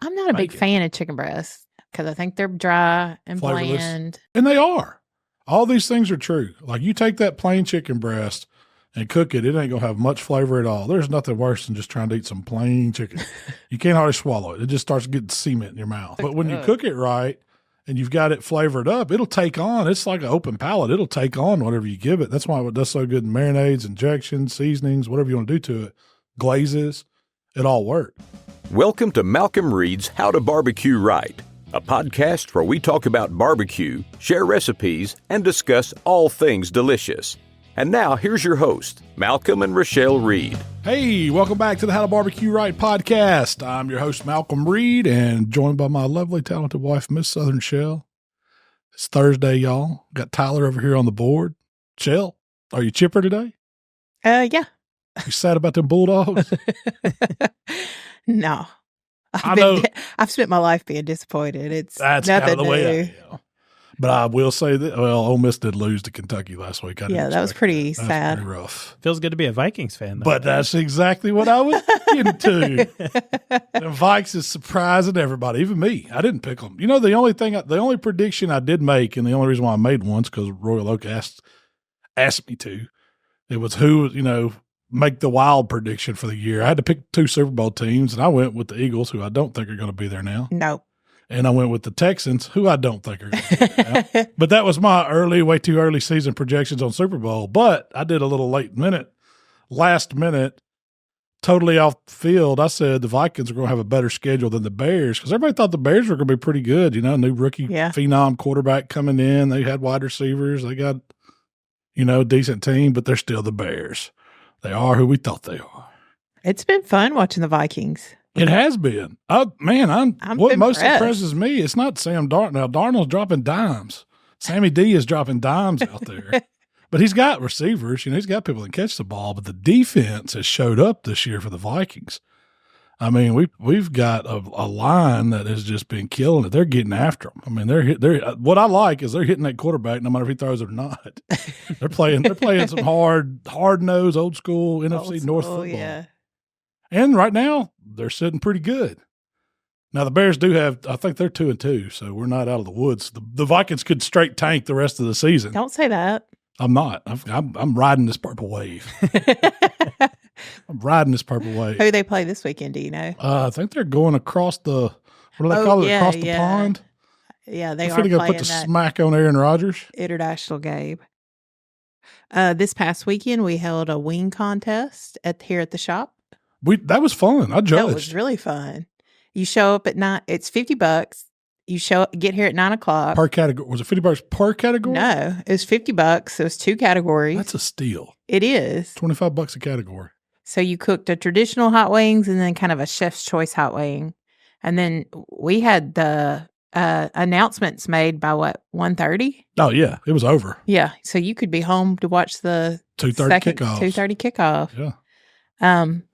I'm not a big fan of chicken breasts because I think they're dry and flavorless. bland. And they are. All these things are true. Like you take that plain chicken breast and cook it, it ain't going to have much flavor at all. There's nothing worse than just trying to eat some plain chicken. You can't hardly swallow it. It just starts getting cement in your mouth. But when you cook it right and you've got it flavored up, it'll take on. It's like an open palate. It'll take on whatever you give it. That's why it does so good in marinades, injections, seasonings, whatever you want to do to it. Glazes, it all works. Welcome to Malcom Reed's How to Barbecue Right, a podcast where we talk about barbecue, share recipes, and discuss all things delicious. And now, here's your host, Malcom and Rochelle Reed. Hey, welcome back to the How to Barbecue Right podcast. I'm your host, Malcom Reed, and joined by my lovely, talented wife, Miss Southern Shell. It's Thursday, y'all. Got Tyler over here on the board. Shell, are you chipper today? Yeah. You sad about them Bulldogs? No. I've spent my life being disappointed. That's nothing kind of the way I am. But I will say that, Ole Miss did lose to Kentucky last week. That was pretty sad. Pretty rough. Feels good to be a Vikings fan, though. But that's exactly what I was getting to. The Vikes is surprising everybody, even me. I didn't pick them. You know, the only prediction I did make, and the only reason why I made one is because Royal Oak asked me to. It was who, make the wild prediction for the year. I had to pick two Super Bowl teams, and I went with the Eagles, who I don't think are going to be there now. No. And I went with the Texans, who I don't think are going to be there now. But that was my way too early season projections on Super Bowl. But I did a little last minute, totally off the field. I said the Vikings are going to have a better schedule than the Bears because everybody thought the Bears were going to be pretty good. New rookie phenom quarterback coming in. They had wide receivers. They got, a decent team, but they're still the Bears. They are who we thought they are. It's been fun watching the Vikings. It has been. I'm what impressed. Most impresses me, it's not Sam Darnold. Now, Darnold's dropping dimes. Sammy D is dropping dimes out there. But he's got receivers. He's got people that catch the ball. But the defense has showed up this year for the Vikings. I mean, we've got a line that has just been killing it. They're getting after them. I mean, they're what I like is they're hitting that quarterback no matter if he throws it or not. They're playing some hard nosed, old school NFC North football. Yeah. And right now they're sitting pretty good. Now the Bears do have, I think they're 2-2, so we're not out of the woods. The Vikings could straight tank the rest of the season. Don't say that. I'm not. I'm riding this purple wave. I'm riding this purple wave. Who they play this weekend, do you know? I think they're going across the, what do they call it, across the pond? Yeah, they are playing that. Put the smack on Aaron Rodgers. International game. This past weekend, we held a wing contest here at the shop. That was fun. I judged. That was really fun. You show up at 9. It's $50. You get here at 9:00 per category. Was it $50 per category? No, it was $50. It was 2 categories. That's a steal. It is $25 a category. So you cooked a traditional hot wings and then kind of a chef's choice hot wing, and then we had the announcements made by 1:30. Oh yeah, it was over. Yeah, so you could be home to watch the 2:30 kickoff. 2:30 kickoff. Yeah.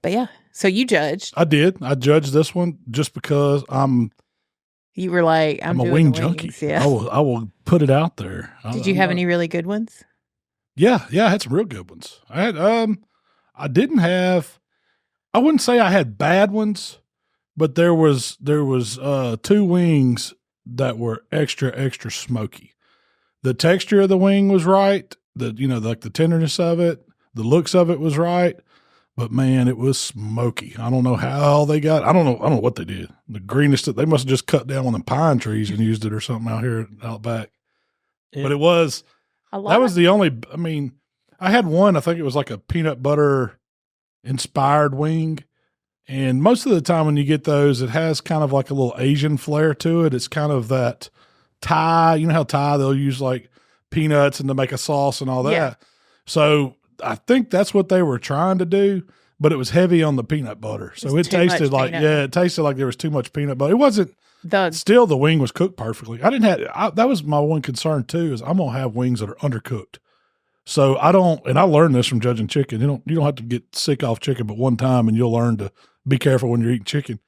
But yeah, so you judged. I did. I judged this one just because you were like, I'm a wing junkie. Yeah. I will put it out there. Did you have any really good ones? Yeah, I had some real good ones. I had I wouldn't say I had bad ones, but there was 2 wings that were extra smoky. The texture of the wing was right. Like the tenderness of it, the looks of it was right. But man, it was smoky. I don't know how they got. I don't know what they did. The greenness they must have just cut down on the pine trees and used it or something out back. But it was. That was the only. I mean, I had one. I think it was like a peanut butter inspired wing, and most of the time when you get those, it has kind of like a little Asian flair to it. It's kind of that Thai. You know how Thai they'll use like peanuts and to make a sauce and all that. Yeah. So I think that's what they were trying to do, but it was heavy on the peanut butter. So it tasted like, it tasted like there was too much peanut butter. It wasn't, still the wing was cooked perfectly. That was my one concern too, is I'm going to have wings that are undercooked. So and I learned this from judging chicken. You don't have to get sick off chicken but one time, and you'll learn to be careful when you're eating chicken.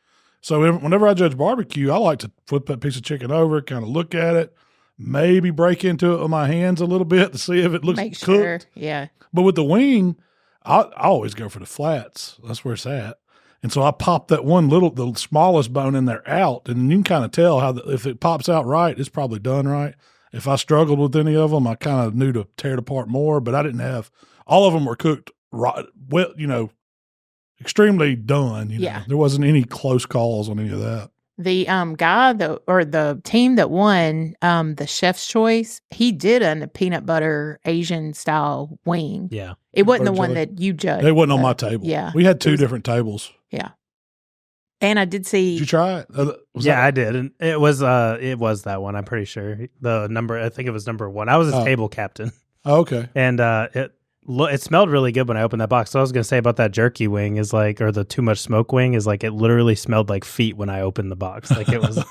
So whenever I judge barbecue, I like to flip that piece of chicken over, kind of look at it, maybe break into it with my hands a little bit to see if it looks cooked. Sure. Yeah. But with the wing, I always go for the flats. That's where it's at. And so I popped that the smallest bone in there out, and you can kind of tell if it pops out right, it's probably done right. If I struggled with any of them, I kind of knew to tear it apart more, but I didn't have – all of them were cooked right, well, extremely done. There wasn't any close calls on any of that. The the team that won the Chef's Choice, he did a peanut butter Asian style wing. Yeah. It wasn't the one that you judged. It wasn't on my table. Yeah. We had two different tables. Yeah. And I did see. Did you try it? I did. And it was that one, I'm pretty sure. I think it was number 1. I was his table captain. Oh, okay. And it smelled really good when I opened that box. So I was going to say about that jerky wing or the too much smoke wing is it literally smelled like feet when I opened the box. It was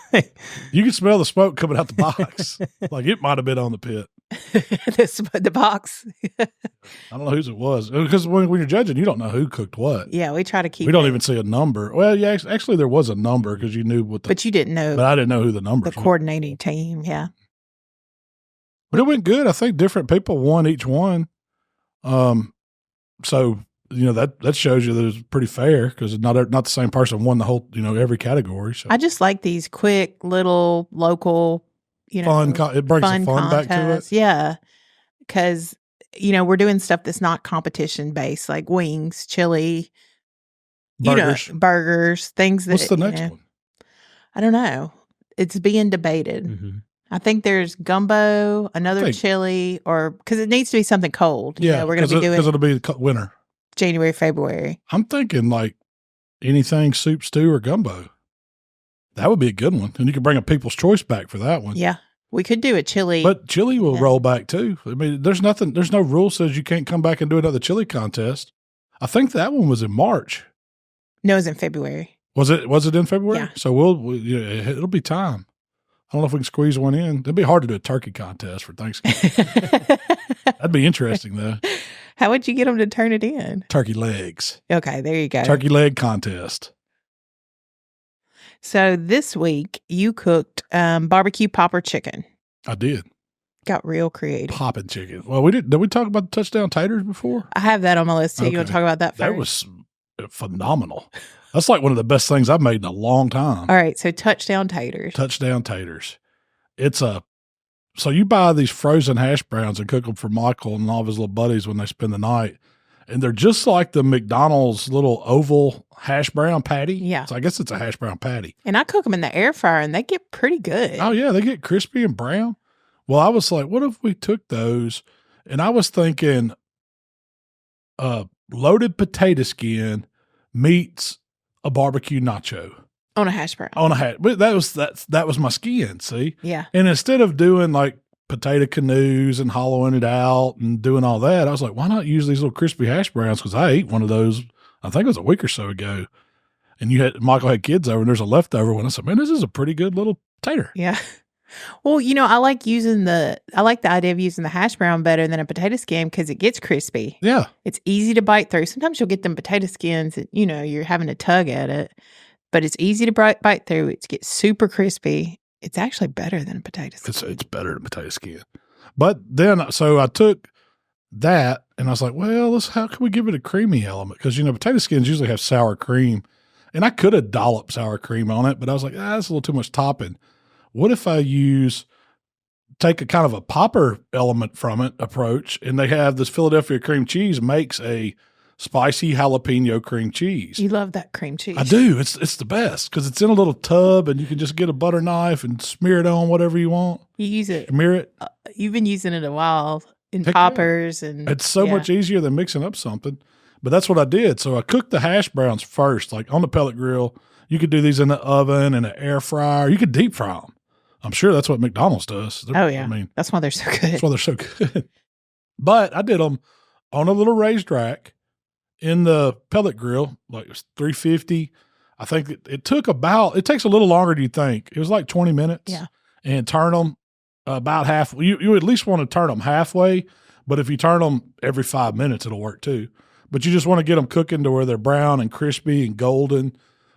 you could smell the smoke coming out the box. It might have been on the pit. the box. I don't know whose it was. Because when you're judging, you don't know who cooked what. Yeah, we try to keep We don't even see a number. Well, yeah, actually there was a number because you knew but you didn't know. But I didn't know who the numbers were. The coordinating team, yeah. But it went good. I think different people won each one. So that shows you that it's pretty fair because not the same person won the whole every category. So I just like these quick little local fun. It brings some fun back to it. Yeah, because we're doing stuff that's not competition based, like wings, chili, burgers, things that. What's the next one? I don't know. It's being debated. Mm-hmm. I think there's gumbo, another chili, or because it needs to be something cold. Yeah, we're going to be doing because it'll be winter, January, February. I'm thinking anything soup, stew, or gumbo. That would be a good one, and you could bring a People's Choice back for that one. Yeah, we could do a chili, but chili will roll back too. I mean, there's no rule says you can't come back and do another chili contest. I think that one was in March. No, it was in February. Was it in February? Yeah. So it'll be time. I don't know if we can squeeze one in. It'd be hard to do a turkey contest for Thanksgiving. That'd be interesting, though. How would you get them to turn it in? Turkey legs. Okay, there you go. Turkey leg contest. So this week, you cooked barbecue popper chicken. I did. Got real creative. Popping chicken. Well, we did. Did we talk about the Touchdown Taters before? I have that on my list, too. Okay. You want to talk about that first? That was phenomenal. That's one of the best things I've made in a long time. All right, so Touchdown Taters. Touchdown Taters. So you buy these frozen hash browns and cook them for Michael and all of his little buddies when they spend the night. And they're just like the McDonald's little oval hash brown patty. Yeah. So I guess it's a hash brown patty. And I cook them in the air fryer and they get pretty good. Oh, yeah. They get crispy and brown. Well, I was like, what if we took those? And I was thinking loaded potato skin meets a barbecue nacho. On a hash brown. But that was my skin, see? Yeah. And instead of doing potato canoes and hollowing it out and doing all that, I was like, why not use these little crispy hash browns? Because I ate one of those, I think it was a week or so ago. And Michael had kids over and there's a leftover one. I said, man, this is a pretty good little tater. Yeah. Well, I like the idea of using the hash brown better than a potato skin because it gets crispy. Yeah. It's easy to bite through. Sometimes you'll get them potato skins that, you're having to tug at it, but it's easy to bite through. It gets super crispy. It's actually better than a potato skin. It's better than potato skin. But then, so I took that and I was like, well, how can we give it a creamy element? Because, potato skins usually have sour cream. And I could have dolloped sour cream on it, but I was like, that's a little too much topping. What if I take a kind of a popper element from it approach, and they have this Philadelphia cream cheese makes a spicy jalapeno cream cheese. You love that cream cheese. I do. It's the best because it's in a little tub and you can just get a butter knife and smear it on whatever you want. You use it. Smear it. You've been using it a while in poppers. And it's so much easier than mixing up something. But that's what I did. So I cooked the hash browns first, on the pellet grill. You could do these in the oven, in an air fryer. You could deep fry them. I'm sure that's what McDonald's does. Oh, yeah. That's why they're so good. That's why they're so good. But I did them on a little raised rack in the pellet grill, it was 350. I think it takes a little longer than you think. It was 20 minutes. Yeah. And turn them about half. You at least want to turn them halfway, but if you turn them every 5 minutes, it'll work too. But you just want to get them cooking to where they're brown and crispy and golden.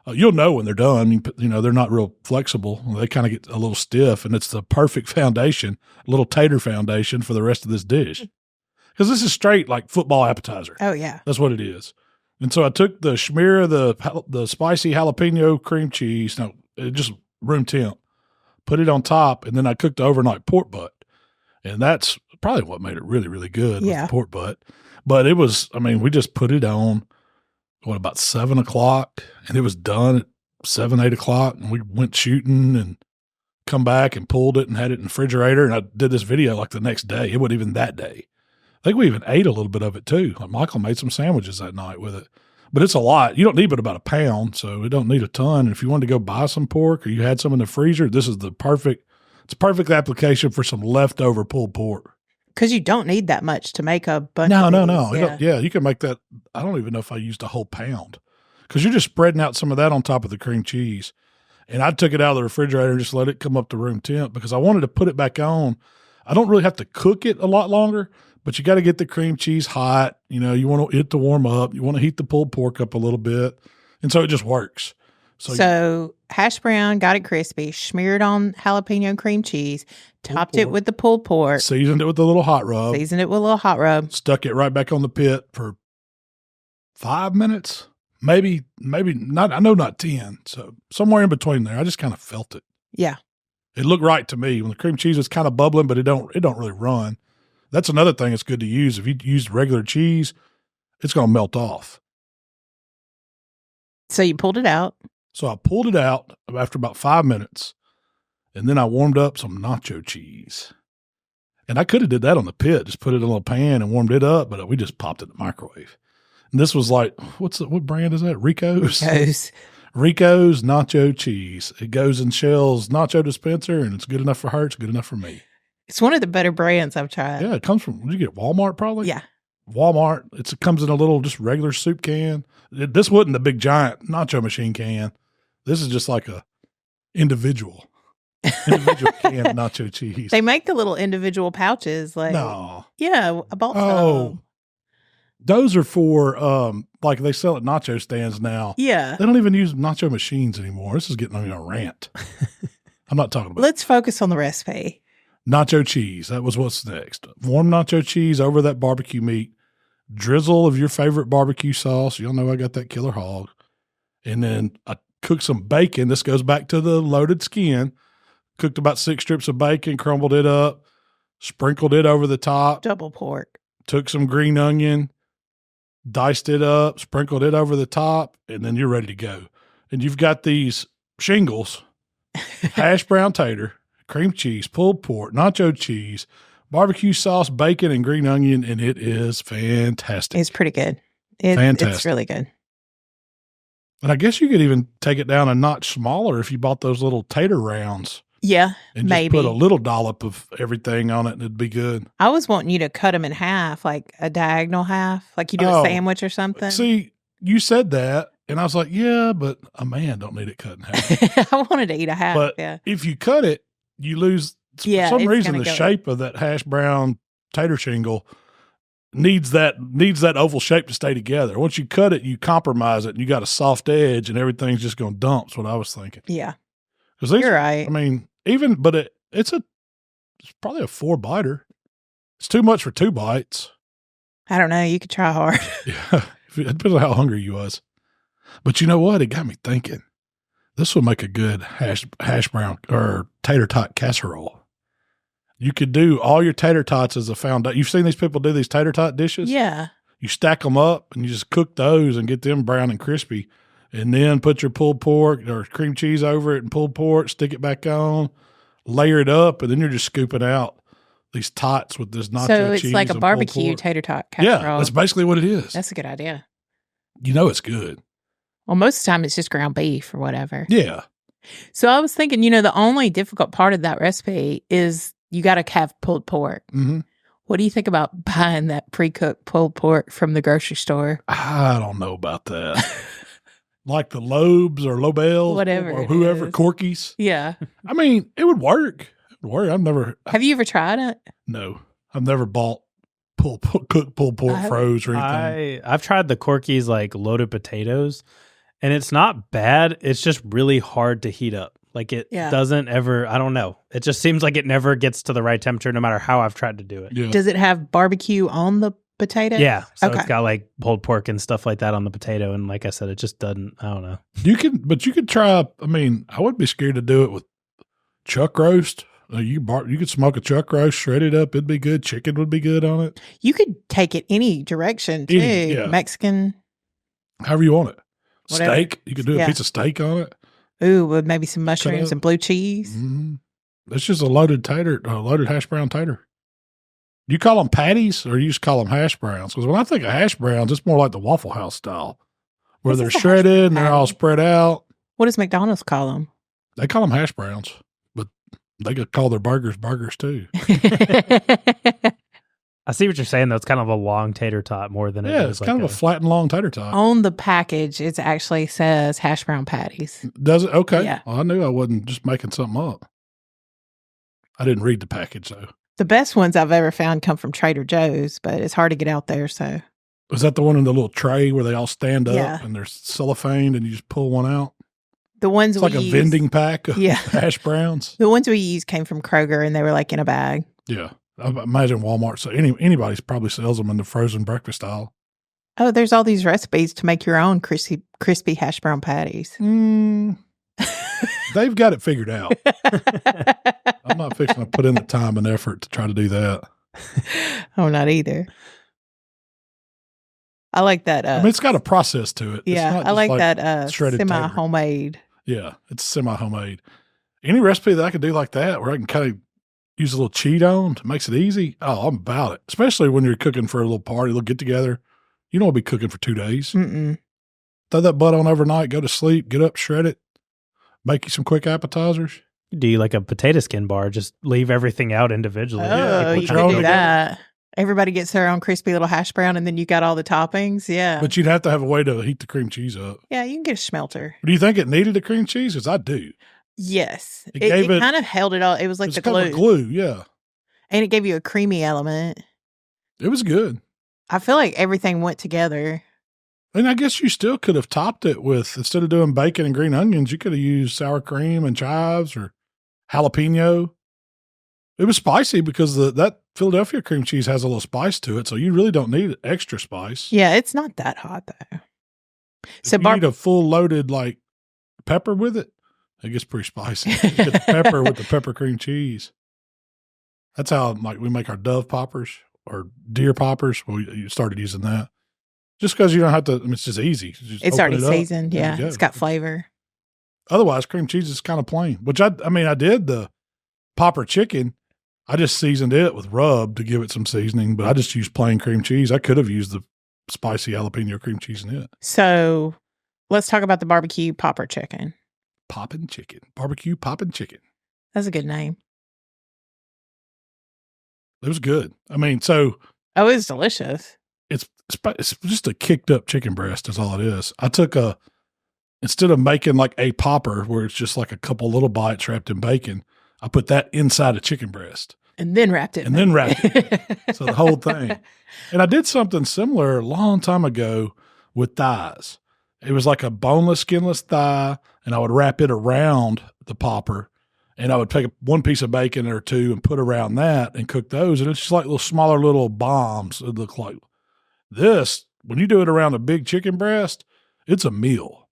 You'll know when they're done. They're not real flexible. They kind of get a little stiff, and it's the perfect foundation, little tater foundation for the rest of this dish. Because this is straight football appetizer. Oh, yeah. That's what it is. And so I took the smear of the spicy jalapeno cream cheese, just room temp, put it on top, and then I cooked the overnight pork butt. And that's probably what made it really, really good with the pork butt. But it was, we just put it on, about 7 o'clock, and it was done at 7, 8 o'clock, and we went shooting and come back and pulled it and had it in the refrigerator. And I did this video like the next day. It wasn't even that day. I think we even ate a little bit of it too. Like Michael made some sandwiches that night with it. But it's a lot. You don't need but about a pound, so it don't need a ton. And if you wanted to go buy some pork or you had some in the freezer, this is it's a perfect application for some leftover pulled pork. Because you don't need that much to make a bunch No. of these. You can make that. I don't even know if I used a whole pound because you're just spreading out some of that on top of the cream cheese. And I took it out of the refrigerator and just let it come up to room temp because I wanted to put it back on. I don't really have to cook it a lot longer, but you got to get the cream cheese hot. You want it to warm up. You want to heat the pulled pork up a little bit. And so it just works. So hash brown, got it crispy, smeared on jalapeno cream cheese, topped it with the pulled pork. Seasoned it with a little hot rub. Stuck it right back on the pit for 5 minutes. Maybe not. I know not 10. So somewhere in between there. I just kind of felt it. Yeah. It looked right to me when the cream cheese was kind of bubbling, but it don't really run. That's another thing that's good to use. If you use regular cheese, it's going to melt off. So you pulled it out. So I pulled it out after about 5 minutes, and then I warmed up some nacho cheese. And I could have did that on the pit, just put it in a little pan and warmed it up, but we just popped it in the microwave. And this was like, what brand is that? Rico's nacho cheese. It goes in Shell's nacho dispenser, and it's good enough for her. It's good enough for me. It's one of the better brands I've tried. Yeah, it comes from, did you get Walmart probably? Yeah. Walmart. It comes in a little just regular soup can. This wasn't the big giant nacho machine can. This is just like a individual can of nacho cheese. They make the little individual pouches. No. Yeah, I bought some. Those are for, like they sell at nacho stands now. Yeah. They don't even use nacho machines anymore. This is getting on a rant. I'm not talking about Let's focus on the recipe. Nacho cheese. That was what's next. Warm nacho cheese over that barbecue meat. Drizzle of your favorite barbecue sauce. Y'all know I got that killer hog. And then I cooked some bacon. This goes back to the loaded skin. Cooked about 6 strips of bacon, crumbled it up, sprinkled it over the top. Double pork. Took some green onion, diced it up, sprinkled it over the top, and then you're ready to go. And you've got these shingles, hash brown tater, cream cheese, pulled pork, nacho cheese, barbecue sauce, bacon, and green onion, and it is fantastic. It's pretty good. Fantastic. It's really good. And I guess you could even take it down a notch smaller if you bought those little tater rounds. Yeah, and maybe. Just put a little dollop of everything on it, and it'd be good. I was wanting you to cut them in half, like a diagonal half, like you do a sandwich or something. See, you said that, and I was like, yeah, but a man don't need it cut in half. I wanted to eat a half, but if you cut it, you lose. For some reason, the shape of that hash brown tater shingle needs that oval shape to stay together. Once you cut it, you compromise it, and you got a soft edge, and everything's just going to dump. That's what I was thinking. Yeah. You're right. I mean, it's probably a 4-biter. It's too much for 2 bites. I don't know. You could try hard. Yeah. It depends on how hungry you was. But you know what? It got me thinking. This would make a good hash brown or tater tot casserole. You could do all your tater tots as a foundation. You've seen these people do these tater tot dishes? Yeah. You stack them up and you just cook those and get them brown and crispy. And then put your pulled pork or cream cheese over it and pulled pork, stick it back on, layer it up, and then you're just scooping out these tots with this nacho cheese. So it's like a barbecue tater tot casserole. Yeah, that's basically what it is. That's a good idea. You know it's good. Well, most of the time it's just ground beef or whatever. Yeah. So I was thinking, the only difficult part of that recipe is you got to have pulled pork. Mm-hmm. What do you think about buying that pre-cooked pulled pork from the grocery store? I don't know about that. Like the Lobes or Lobels, whatever, or whoever, Corky's. Yeah. I mean, it would work. I've never. Have you ever tried it? No, I've never bought cooked pulled pork froze or anything. I've tried the Corky's like loaded potatoes, and it's not bad. It's just really hard to heat up. Like it doesn't ever. I don't know. It just seems like it never gets to the right temperature, no matter how I've tried to do it. Yeah. Does it have barbecue on the potato? Yeah. So Okay. it's got like pulled pork and stuff like that on the potato. And like I said, it just doesn't, I don't know. You could try, I mean, I wouldn't be scared to do it with chuck roast. You could smoke a chuck roast, shred it up. It'd be good. Chicken would be good on it. You could take it any direction too. Yeah. Mexican. However you want it. Whatever. Steak. You could do a piece of steak on it. Ooh, with maybe some mushrooms and blue cheese. Mm-hmm. It's just a loaded hash brown tater. Do you call them patties or you just call them hash browns? Because when I think of hash browns, it's more like the Waffle House style, where they're shredded and they're all spread out. What does McDonald's call them? They call them hash browns, but they could call their burgers too. I see what you're saying, though. It's kind of a long tater tot more than it's kind of a flat and long tater tot. On the package, it actually says hash brown patties. Does it? Okay. Yeah. Well, I knew I wasn't just making something up. I didn't read the package, though. The best ones I've ever found come from Trader Joe's, but it's hard to get out there, so. Was that the one in the little tray where they all stand up Yeah. and they're cellophaned and you just pull one out? The ones It's like a vending pack of hash browns. The ones we used came from Kroger and they were like in a bag. Yeah. I imagine Walmart. So anybody probably sells them in the frozen breakfast aisle. Oh, there's all these recipes to make your own crispy hash brown patties. They've got it figured out. I'm not fixing to put in the time and effort to try to do that. Oh, not either. I like that. I mean, it's got a process to it. Yeah, I like that semi-homemade. Yeah, it's semi-homemade. Any recipe that I could do like that, where I can kind of use a little cheat on, makes it easy. Oh, I'm about it. Especially when you're cooking for a little party, a little get-together. You don't want to be cooking for 2 days. Mm-mm. Throw that butt on overnight, go to sleep, get up, shred it, make you some quick appetizers. Do you like a potato skin bar? Just leave everything out individually. Oh, you can do that. Everybody gets their own crispy little hash brown, and then you got all the toppings. Yeah. But you'd have to have a way to heat the cream cheese up. Yeah, you can get a smelter. Do you think it needed the cream cheese? Because I do. Yes. It kind of held it all. It was like the glue. Kind of glue, yeah. And it gave you a creamy element. It was good. I feel like everything went together. And I guess you still could have topped it with, instead of doing bacon and green onions, you could have used sour cream and chives or jalapeno. It was spicy because that Philadelphia cream cheese has a little spice to it, so you really don't need extra spice. Yeah, it's not that hot though. So you need a full loaded like pepper with it. It gets pretty spicy. You get the pepper with the pepper cream cheese. That's how like we make our dove poppers or deer poppers. Well, you started using that just because you don't have to. I mean, it's just easy. It's already seasoned. Yeah, it's got flavor. Otherwise, cream cheese is kind of plain. Which I did the Popper chicken. I just seasoned it with rub to give it some seasoning, but I just used plain cream cheese. I could have used the spicy jalapeno cream cheese in it. So let's talk about the barbecue popper chicken. Poppin' chicken. Barbecue poppin' chicken. That's a good name. It was good. I mean, so. Oh, it's delicious. It's just a kicked up chicken breast is all it is. I took instead of making like a popper where it's just like a couple little bites wrapped in bacon, I put that inside a chicken breast. And then wrapped it. So the whole thing. And I did something similar a long time ago with thighs. It was like a boneless, skinless thigh, and I would wrap it around the popper, and I would take one piece of bacon or two and put around that and cook those. And it's just like little smaller little bombs. It looked like this. When you do it around a big chicken breast, it's a meal.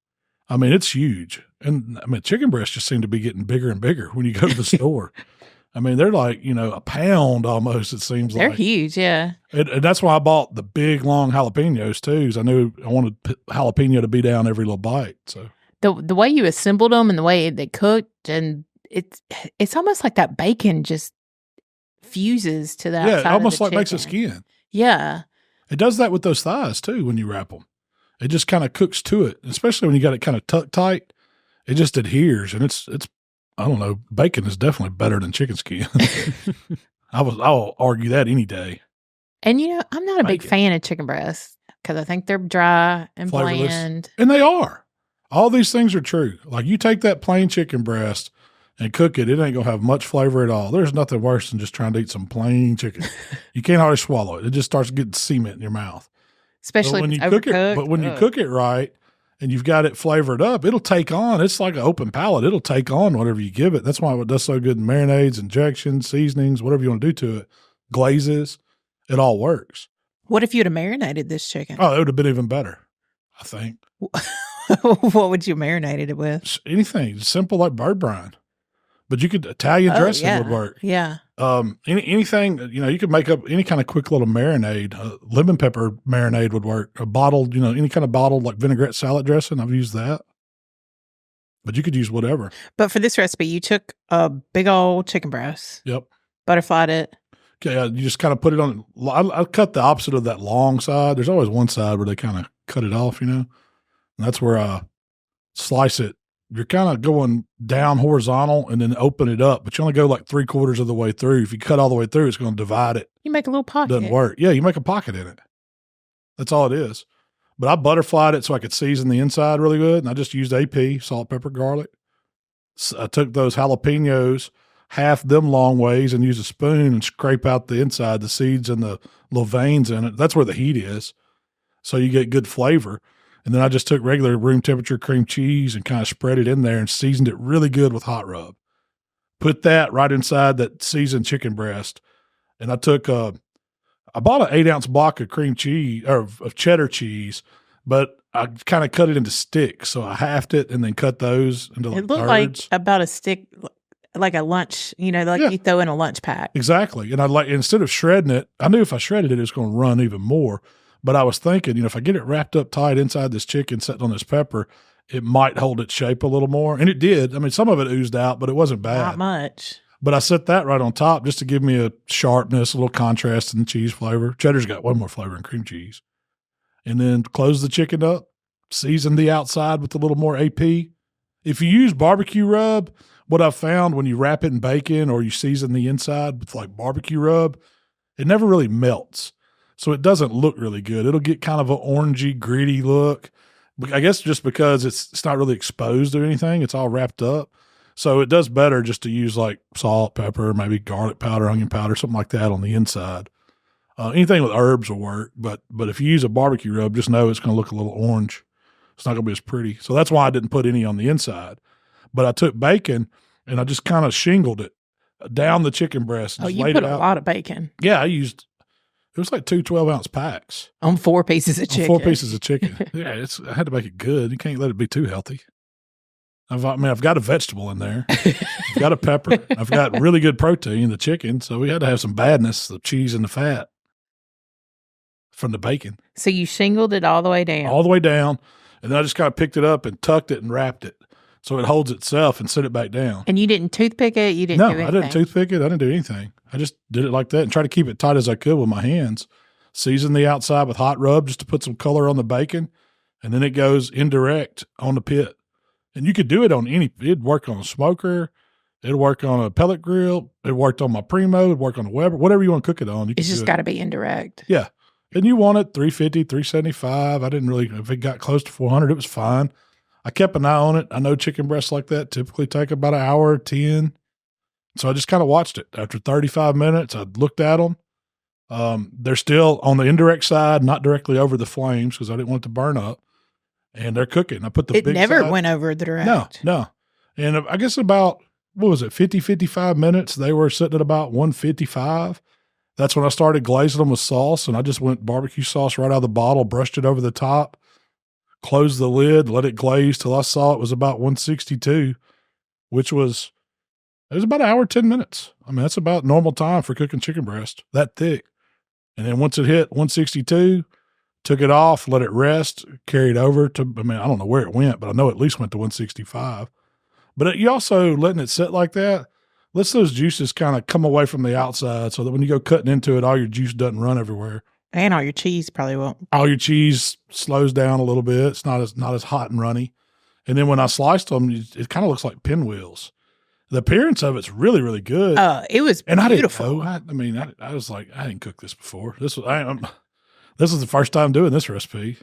I mean, it's huge. And I mean, chicken breasts just seem to be getting bigger and bigger when you go to the store. I mean, they're like, a pound almost, it seems they're like. They're huge, yeah. And that's why I bought the big, long jalapenos, too, because I knew I wanted jalapeno to be down every little bite. So the way you assembled them and the way they cooked, and it's almost like that bacon just fuses to that. Yeah, it almost like makes a skin. Yeah. It does that with those thighs, too, when you wrap them. It just kind of cooks to it, especially when you got it kind of tucked tight. It just adheres, and it's I don't know, bacon is definitely better than chicken skin. I'll argue that any day. And I'm not a big fan of chicken breasts because I think they're dry and flavorless. Bland. And they are. All these things are true. Like you take that plain chicken breast and cook it, it ain't gonna have much flavor at all. There's nothing worse than just trying to eat some plain chicken. You can't hardly swallow it. It just starts getting cement in your mouth. Especially when you cook it. But when you cook it right and you've got it flavored up, it'll take on. It's like an open palate. It'll take on whatever you give it. That's why it does so good in marinades, injections, seasonings, whatever you want to do to it, glazes. It all works. What if you'd have marinated this chicken? Oh, it would have been even better, I think. What would you marinate it with? Just anything simple like bird brine, but you could Italian dressing would work. Yeah. Anything, you could make up any kind of quick little marinade. Lemon pepper marinade would work. A bottled, any kind of bottled like vinaigrette salad dressing. I've used that. But you could use whatever. But for this recipe, you took a big old chicken breast. Yep. Butterflied it. Okay, you just kind of put it on. I cut the opposite of that long side. There's always one side where they kind of cut it off, And that's where I slice it. You're kind of going down horizontal and then open it up, but you only go like 3/4 of the way through. If you cut all the way through, it's going to divide it. You make a little pocket. Doesn't work. Yeah, you make a pocket in it. That's all it is. But I butterflied it so I could season the inside really good, and I just used AP, salt, pepper, garlic. So I took those jalapenos, half them long ways, and used a spoon and scrape out the inside, the seeds and the little veins in it. That's where the heat is. So you get good flavor. And then I just took regular room temperature cream cheese and kind of spread it in there and seasoned it really good with hot rub. Put that right inside that seasoned chicken breast. And I took I bought an 8-ounce block of cream cheese or of cheddar cheese, but I kind of cut it into sticks. So I halved it and then cut those into like it looked thirds. like about a stick, like a lunch, you throw in a lunch pack. Exactly. And instead of shredding it, I knew if I shredded it, it was going to run even more. But I was thinking, if I get it wrapped up tight inside this chicken sitting on this pepper, it might hold its shape a little more. And it did. I mean, some of it oozed out, but it wasn't bad. Not much. But I set that right on top just to give me a sharpness, a little contrast in the cheese flavor. Cheddar's got way more flavor than cream cheese. And then close the chicken up, season the outside with a little more AP. If you use barbecue rub, what I've found when you wrap it in bacon or you season the inside with like barbecue rub, it never really melts. So it doesn't look really good. It'll get kind of an orangey, gritty look. I guess just because it's not really exposed to anything. It's all wrapped up. So it does better just to use like salt, pepper, maybe garlic powder, onion powder, something like that on the inside. Anything with herbs will work. But if you use a barbecue rub, just know it's going to look a little orange. It's not going to be as pretty. So that's why I didn't put any on the inside. But I took bacon and I just kind of shingled it down the chicken breast. And you put a lot of bacon. Yeah, it was like 2 12-ounce packs. On 4 pieces of chicken. 4 pieces of chicken. Yeah, I had to make it good. You can't let it be too healthy. I've got a vegetable in there. I've got a pepper. I've got really good protein in the chicken, so we had to have some badness, the cheese and the fat from the bacon. So you shingled it all the way down? All the way down, and then I just kind of picked it up and tucked it and wrapped it so it holds itself and set it back down. And you didn't toothpick it? You didn't do anything? No, I didn't toothpick it. I didn't do anything. I just did it like that and tried to keep it tight as I could with my hands. Season the outside with hot rub just to put some color on the bacon, and then it goes indirect on the pit. And you could do it on it'd work on a smoker, it'd work on a pellet grill, it worked on my Primo, it'd work on a Weber, whatever you want to cook it on. It's just got to be indirect. Yeah. And you want it 350, 375. I didn't really, if it got close to 400, it was fine. I kept an eye on it. I know chicken breasts like that typically take about an hour, 10. So I just kind of watched it. After 35 minutes, I looked at them. They're still on the indirect side, not directly over the flames because I didn't want it to burn up. And they're cooking. I put the big It never side. went over the direct. No. And I guess about, 55 minutes, they were sitting at about 155. That's when I started glazing them with sauce, and I just went barbecue sauce right out of the bottle, brushed it over the top, closed the lid, let it glaze till I saw it was about 162, which was about an hour, 10 minutes. I mean, that's about normal time for cooking chicken breast, that thick. And then once it hit 162, took it off, let it rest, carried over to, I don't know where it went, but I know it at least went to 165. But you also letting it sit like that, lets those juices kind of come away from the outside so that when you go cutting into it, all your juice doesn't run everywhere. And all your cheese probably won't. All your cheese slows down a little bit. It's not as hot and runny. And then when I sliced them, it kind of looks like pinwheels. The appearance of it's really, really good. It was beautiful. I didn't know. I was like, I didn't cook this before. This was the first time doing this recipe.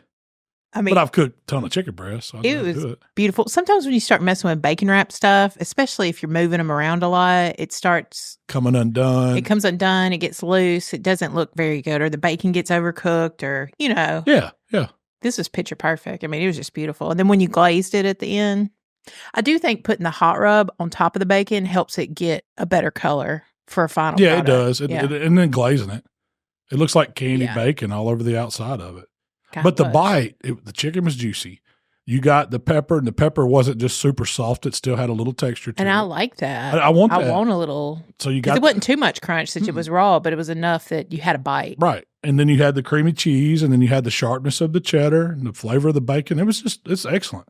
But I've cooked a ton of chicken breasts. So it was beautiful. Sometimes when you start messing with bacon wrap stuff, especially if you're moving them around a lot, it starts coming undone. It comes undone. It gets loose. It doesn't look very good, or the bacon gets overcooked, or Yeah. This was picture perfect. It was just beautiful. And then when you glazed it at the end, I do think putting the hot rub on top of the bacon helps it get a better color for a final. Yeah, product. it does. And then glazing it. It looks like candy Yeah. bacon all over the outside of it. Kinda But the was. bite, the chicken was juicy. You got the pepper, and the pepper wasn't just super soft. It still had a little texture to And it. I like that. I want that. I want a little. So you Because got it wasn't too much crunch since it was raw, but it was enough that you had a bite. right. And then you had the creamy cheese, and then you had the sharpness of the cheddar and the flavor of the bacon. It's excellent.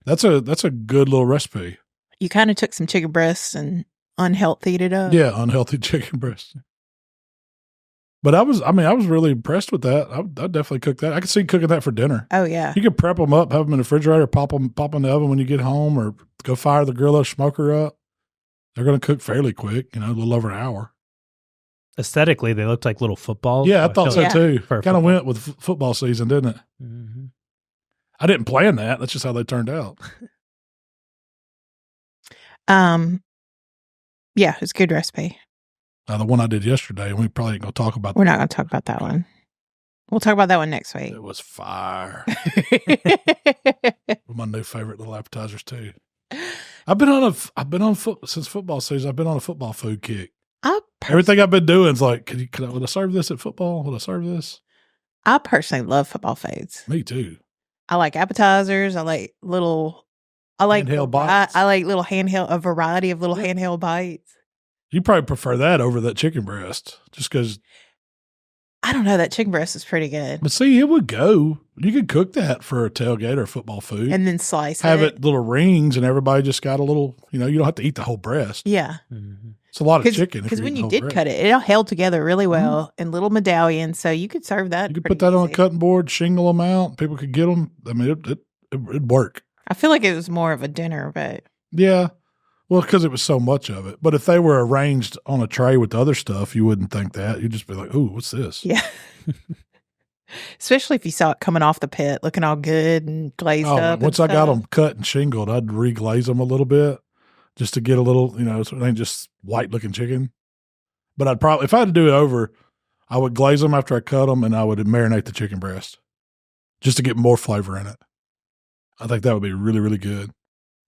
That's a good little recipe. You kind of took some chicken breasts and unhealthied it up. Yeah, unhealthy chicken breast. But I was really impressed with that. I'd definitely cook that. I could see cooking that for dinner. Oh, yeah. You could prep them up, have them in the refrigerator, pop in the oven when you get home, or go fire the grill or smoker up. They're going to cook fairly quick, a little over an hour. Aesthetically, they looked like little footballs. Yeah, I thought so Yeah. too. For Kind of football. went with football season, didn't it? Mm-hmm. I didn't plan that. That's just how they turned out. Yeah, it's a good recipe. The one I did yesterday, and we probably ain't going to talk about We're not going to talk about that one. We'll talk about that one next week. It was fire. My new favorite little appetizers too. Since football season. I've been on a football food kick. Everything I've been doing is like, would I serve this at football? Would I serve this? I personally love football foods. Me too. I like appetizers. I like Handheld bites. I like a variety of little handheld bites. You probably prefer that over that chicken breast, just because. I don't know. That chicken breast is pretty good. But see, it would go. You could cook that for a tailgate or football food, And then slice have it little rings, and everybody just got a little. You don't have to eat the whole breast. Yeah. Mm-hmm. It's a lot of chicken. Because when you did cut it, it all held together really well in little medallions. So you could serve that. you could pretty put that on a easy. cutting board, shingle them out. People could get them. I mean, it'd work. I feel like it was more of a dinner, but Yeah. Well, because it was so much of it. But if they were arranged on a tray with the other stuff, you wouldn't think that. You'd just be like, ooh, what's this? yeah. Especially if you saw it coming off the pit, looking all good and glazed up. Once I got them cut and shingled, I'd reglaze them a little bit just to get a little, so it ain't just white looking chicken. But if I had to do it over, I would glaze them after I cut them, and I would marinate the chicken breast just to get more flavor in it. I think that would be really, really good.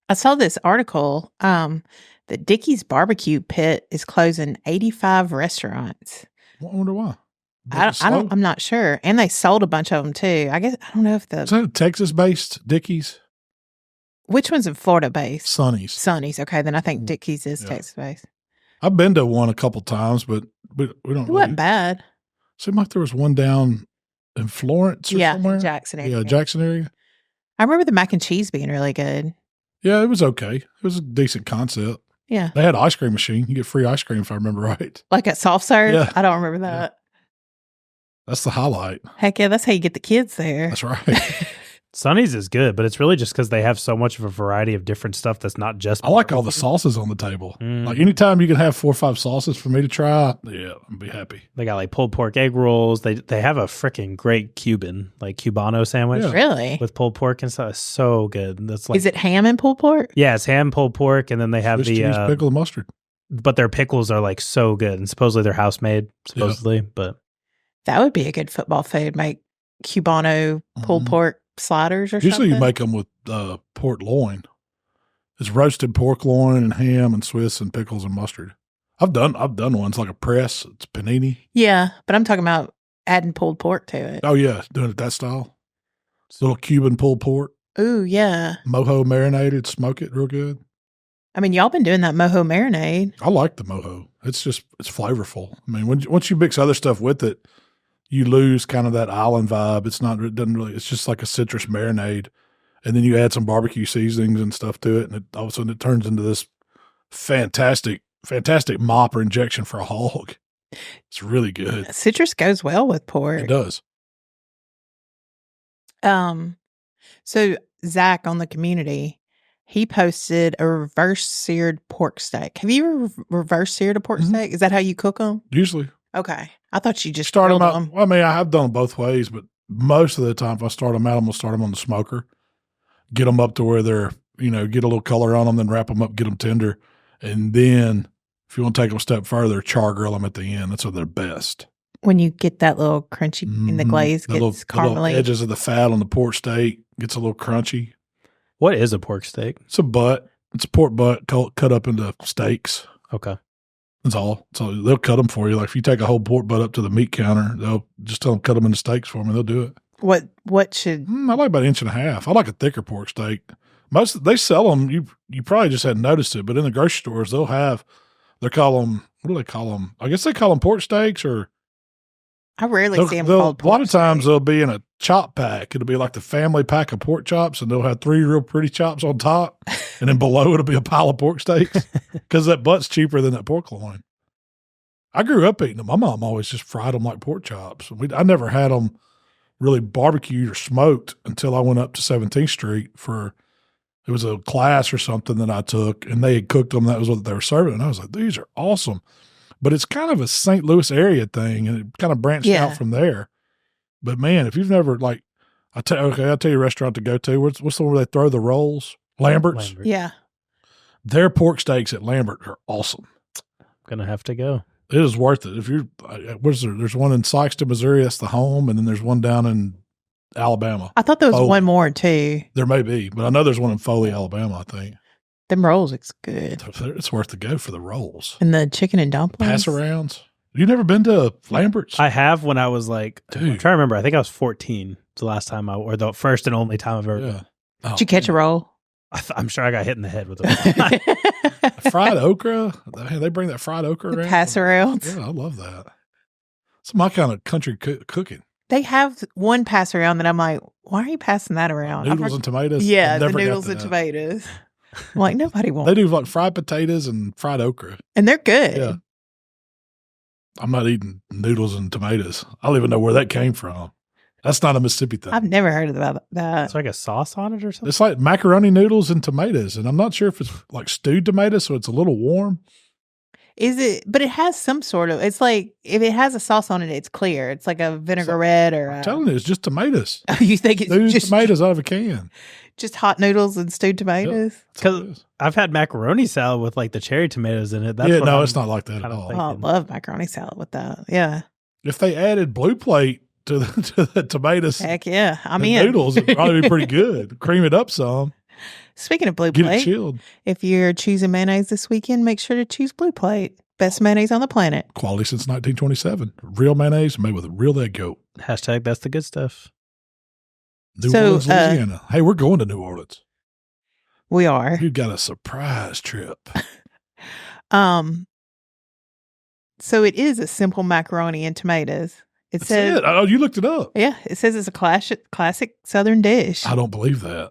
I saw this article that Dickey's Barbecue Pit is closing 85 restaurants. I wonder why. I'm not sure. And they sold a bunch of them too. I don't know if Is that a Texas-based Dickey's? which one's in Florida based? Sonny's. Okay, then I think Dickey's is Yeah. Texas based. I've been to one a couple times, but we don't. It wasn't bad. Seemed like there was one down in Florence or somewhere. Jackson area. Yeah, Jackson area. I remember the mac and cheese being really good. Yeah, it was okay. It was a decent concept. Yeah. They had an ice cream machine. You get free ice cream if I remember right. Like at soft serve? Yeah. I don't remember that. That's the highlight. Heck yeah, that's how you get the kids there. That's right. Sonny's is good, but it's really just because they have so much of a variety of different stuff that's not just. I like all the sauces on the table. Mm. Like anytime you can have 4 or 5 sauces for me to try, yeah, I'd be happy. They got like pulled pork egg rolls. They have a freaking great Cuban, like Cubano sandwich Yeah. Really? with pulled pork and stuff. It's so good. That's like, Is it ham and pulled pork? yeah, it's ham pulled pork, and then they have Swiss cheese, pickle, and mustard. but their pickles are like so good, and supposedly they're house made. Supposedly, but That would be a good football food. Make Cubano pulled Mhm. pork sliders or Usually something. you make them with pork loin. It's roasted pork loin and ham and Swiss and pickles and mustard. I've done ones like a press. It's panini. Yeah, but I'm talking about adding pulled pork to it. Oh yeah, doing it that style. Little Cuban pulled pork, Ooh, yeah. mojo marinated, smoke it real good. I mean, y'all been doing that mojo marinade. I like the mojo. It's flavorful. I mean, once you mix other stuff with it, you lose kind of that island vibe. It's just like a citrus marinade. And then you add some barbecue seasonings and stuff to it. And all of a sudden it turns into this fantastic mop or injection for a hog. It's really good. Citrus goes well with pork. It does. So Zach on the community, he posted a reverse seared pork steak. Have you ever reverse seared a pork Mhm. steak? Is that how you cook them? Usually. Okay. I thought you just Start them grilled out. Well, I mean, I have done them both ways, but most of the time if I start them out, I'm going to start them on the smoker. Get them up to where they're, get a little color on them, then wrap them up, get them tender. And then if you want to take them a step further, char grill them at the end. That's where they're best. When you get that little crunchy and the Mhm. glaze The gets the little caramely. edges of the fat on the pork steak gets a little crunchy. what is a pork steak? It's a butt. It's a pork butt cut up into steaks. Okay. That's all. So they'll cut them for you. Like if you take a whole pork butt up to the meat counter, they'll just tell them cut them into steaks for me. They'll do it. What should I like about 1.5 inches. I like a thicker pork steak. They sell them. You probably just hadn't noticed it, but in the grocery stores they call them. What do they call them? I guess they call them pork steaks, or I rarely see them called pork a lot of times steak. they'll be in a chop pack. It'll be like the family pack of pork chops, and they'll have 3 real pretty chops on top, and then below it'll be a pile of pork steaks because that butt's cheaper than that pork loin. I grew up eating them. My mom always just fried them like pork chops. I never had them really barbecued or smoked until I went up to 17th Street it was a class or something that I took, and they had cooked them. That was what they were serving. And I was like, these are awesome. But it's kind of a St. Louis area thing, and it kind of branched out from there. But man, if you've never I'll tell you a restaurant to go to. What's the one where they throw the rolls? Lambert's. Lambert. Yeah. Their pork steaks at Lambert are awesome. I'm gonna have to go. It is worth it. If you're, there's one in Sykeston, Missouri. That's the home, and then there's one down in Alabama. I thought there was Foley. one more too. There may be, but I know there's one in Foley, Alabama. I think Them rolls looks good. it's worth the go for the rolls. And the chicken and dumplings. Pass arounds. You never been to Lambert's? I have when I was like, Dude. I'm trying to remember. I think I was 14. It's the last time or the first and only time I've ever. Yeah. Oh, Did you catch a roll? I'm sure I got hit in the head with it. fried okra? They bring that fried okra around. Pass around. Yeah, I love that. It's my kind of country cooking. They have one pass around that I'm like, why are you passing that around? Noodles and tomatoes. Yeah, I've the never got noodles to and that. tomatoes. I'm like, nobody wants. They do like fried potatoes and fried okra. And they're good. Yeah. I'm not eating noodles and tomatoes. I don't even know where that came from. That's not a Mississippi thing. I've never heard about that. It's like a sauce on it or something. It's like macaroni noodles and tomatoes, and I'm not sure if it's like stewed tomatoes, so it's a little warm. Is it? But it has some sort of. It's like if it has a sauce on it, it's clear. It's like a vinaigrette or. I'm telling you, it's just tomatoes. You think it's Stewed just tomatoes out of a can. just hot noodles and stewed tomatoes? That's all it Because is. I've had macaroni salad with like the cherry tomatoes in it. That's Yeah, what no, I'm it's not like that at kind of all. thinking. Oh, I love macaroni salad with that. Yeah. If they added blue plate to the tomatoes Heck yeah. I'm and in. noodles, it'd probably be pretty good. Cream it up some. Speaking of Blue Get it Plate, chilled. if you're choosing mayonnaise this weekend, make sure to choose Blue Plate. Best mayonnaise on the planet. Quality since 1927. Real mayonnaise made with a real egg yolk. Hashtag that's the good stuff. New So, Orleans, Louisiana. Hey, we're going to New Orleans. We are. You got a surprise trip. So it is a simple macaroni and tomatoes. It That's says, it. Oh, you looked it up. yeah, it says it's a classic Southern dish. I don't believe that.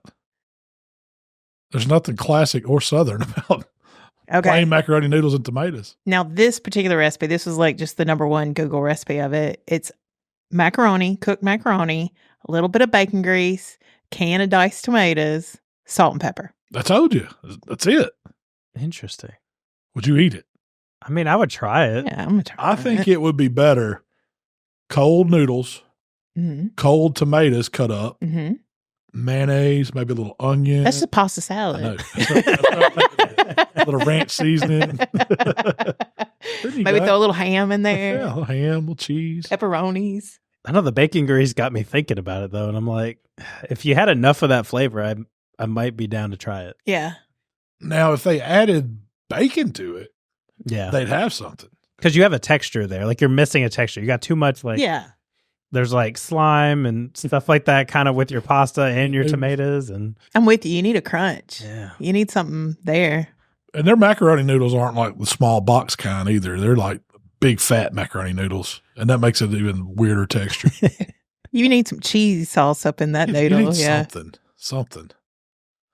There's nothing classic or Southern about Okay. plain macaroni noodles and tomatoes. Now, this particular recipe, this was like just the number one Google recipe of it. It's macaroni, cooked macaroni, a little bit of bacon grease, can of diced tomatoes, salt and pepper. I told you. That's it. Interesting. Would you eat it? I mean, I would try it. Yeah, I'm going to try I think it would be better cold noodles, Mm-hmm. cold tomatoes cut up, Mm-hmm. mayonnaise, maybe a little onion. That's just pasta I salad. know. That's what I'm thinking. A little ranch seasoning. you Maybe go. throw a little ham in there, Yeah, a little ham, a little cheese. pepperonis. I know the bacon grease got me thinking about it though, and I'm like, if you had enough of that flavor, I might be down to try it. Yeah. Now, if they added bacon to it, Yeah, they'd have something. because you have a texture there. Like you're missing a texture. You got too much. Like Yeah. there's like slime and stuff like that, kind of with your pasta and your It- tomatoes, and I'm with you. You need a crunch. yeah, You need something there. And their macaroni noodles aren't like the small box kind either. They're like big fat macaroni noodles. And that makes it even weirder texture. You need some cheese sauce up in that You noodle. need Yeah. something.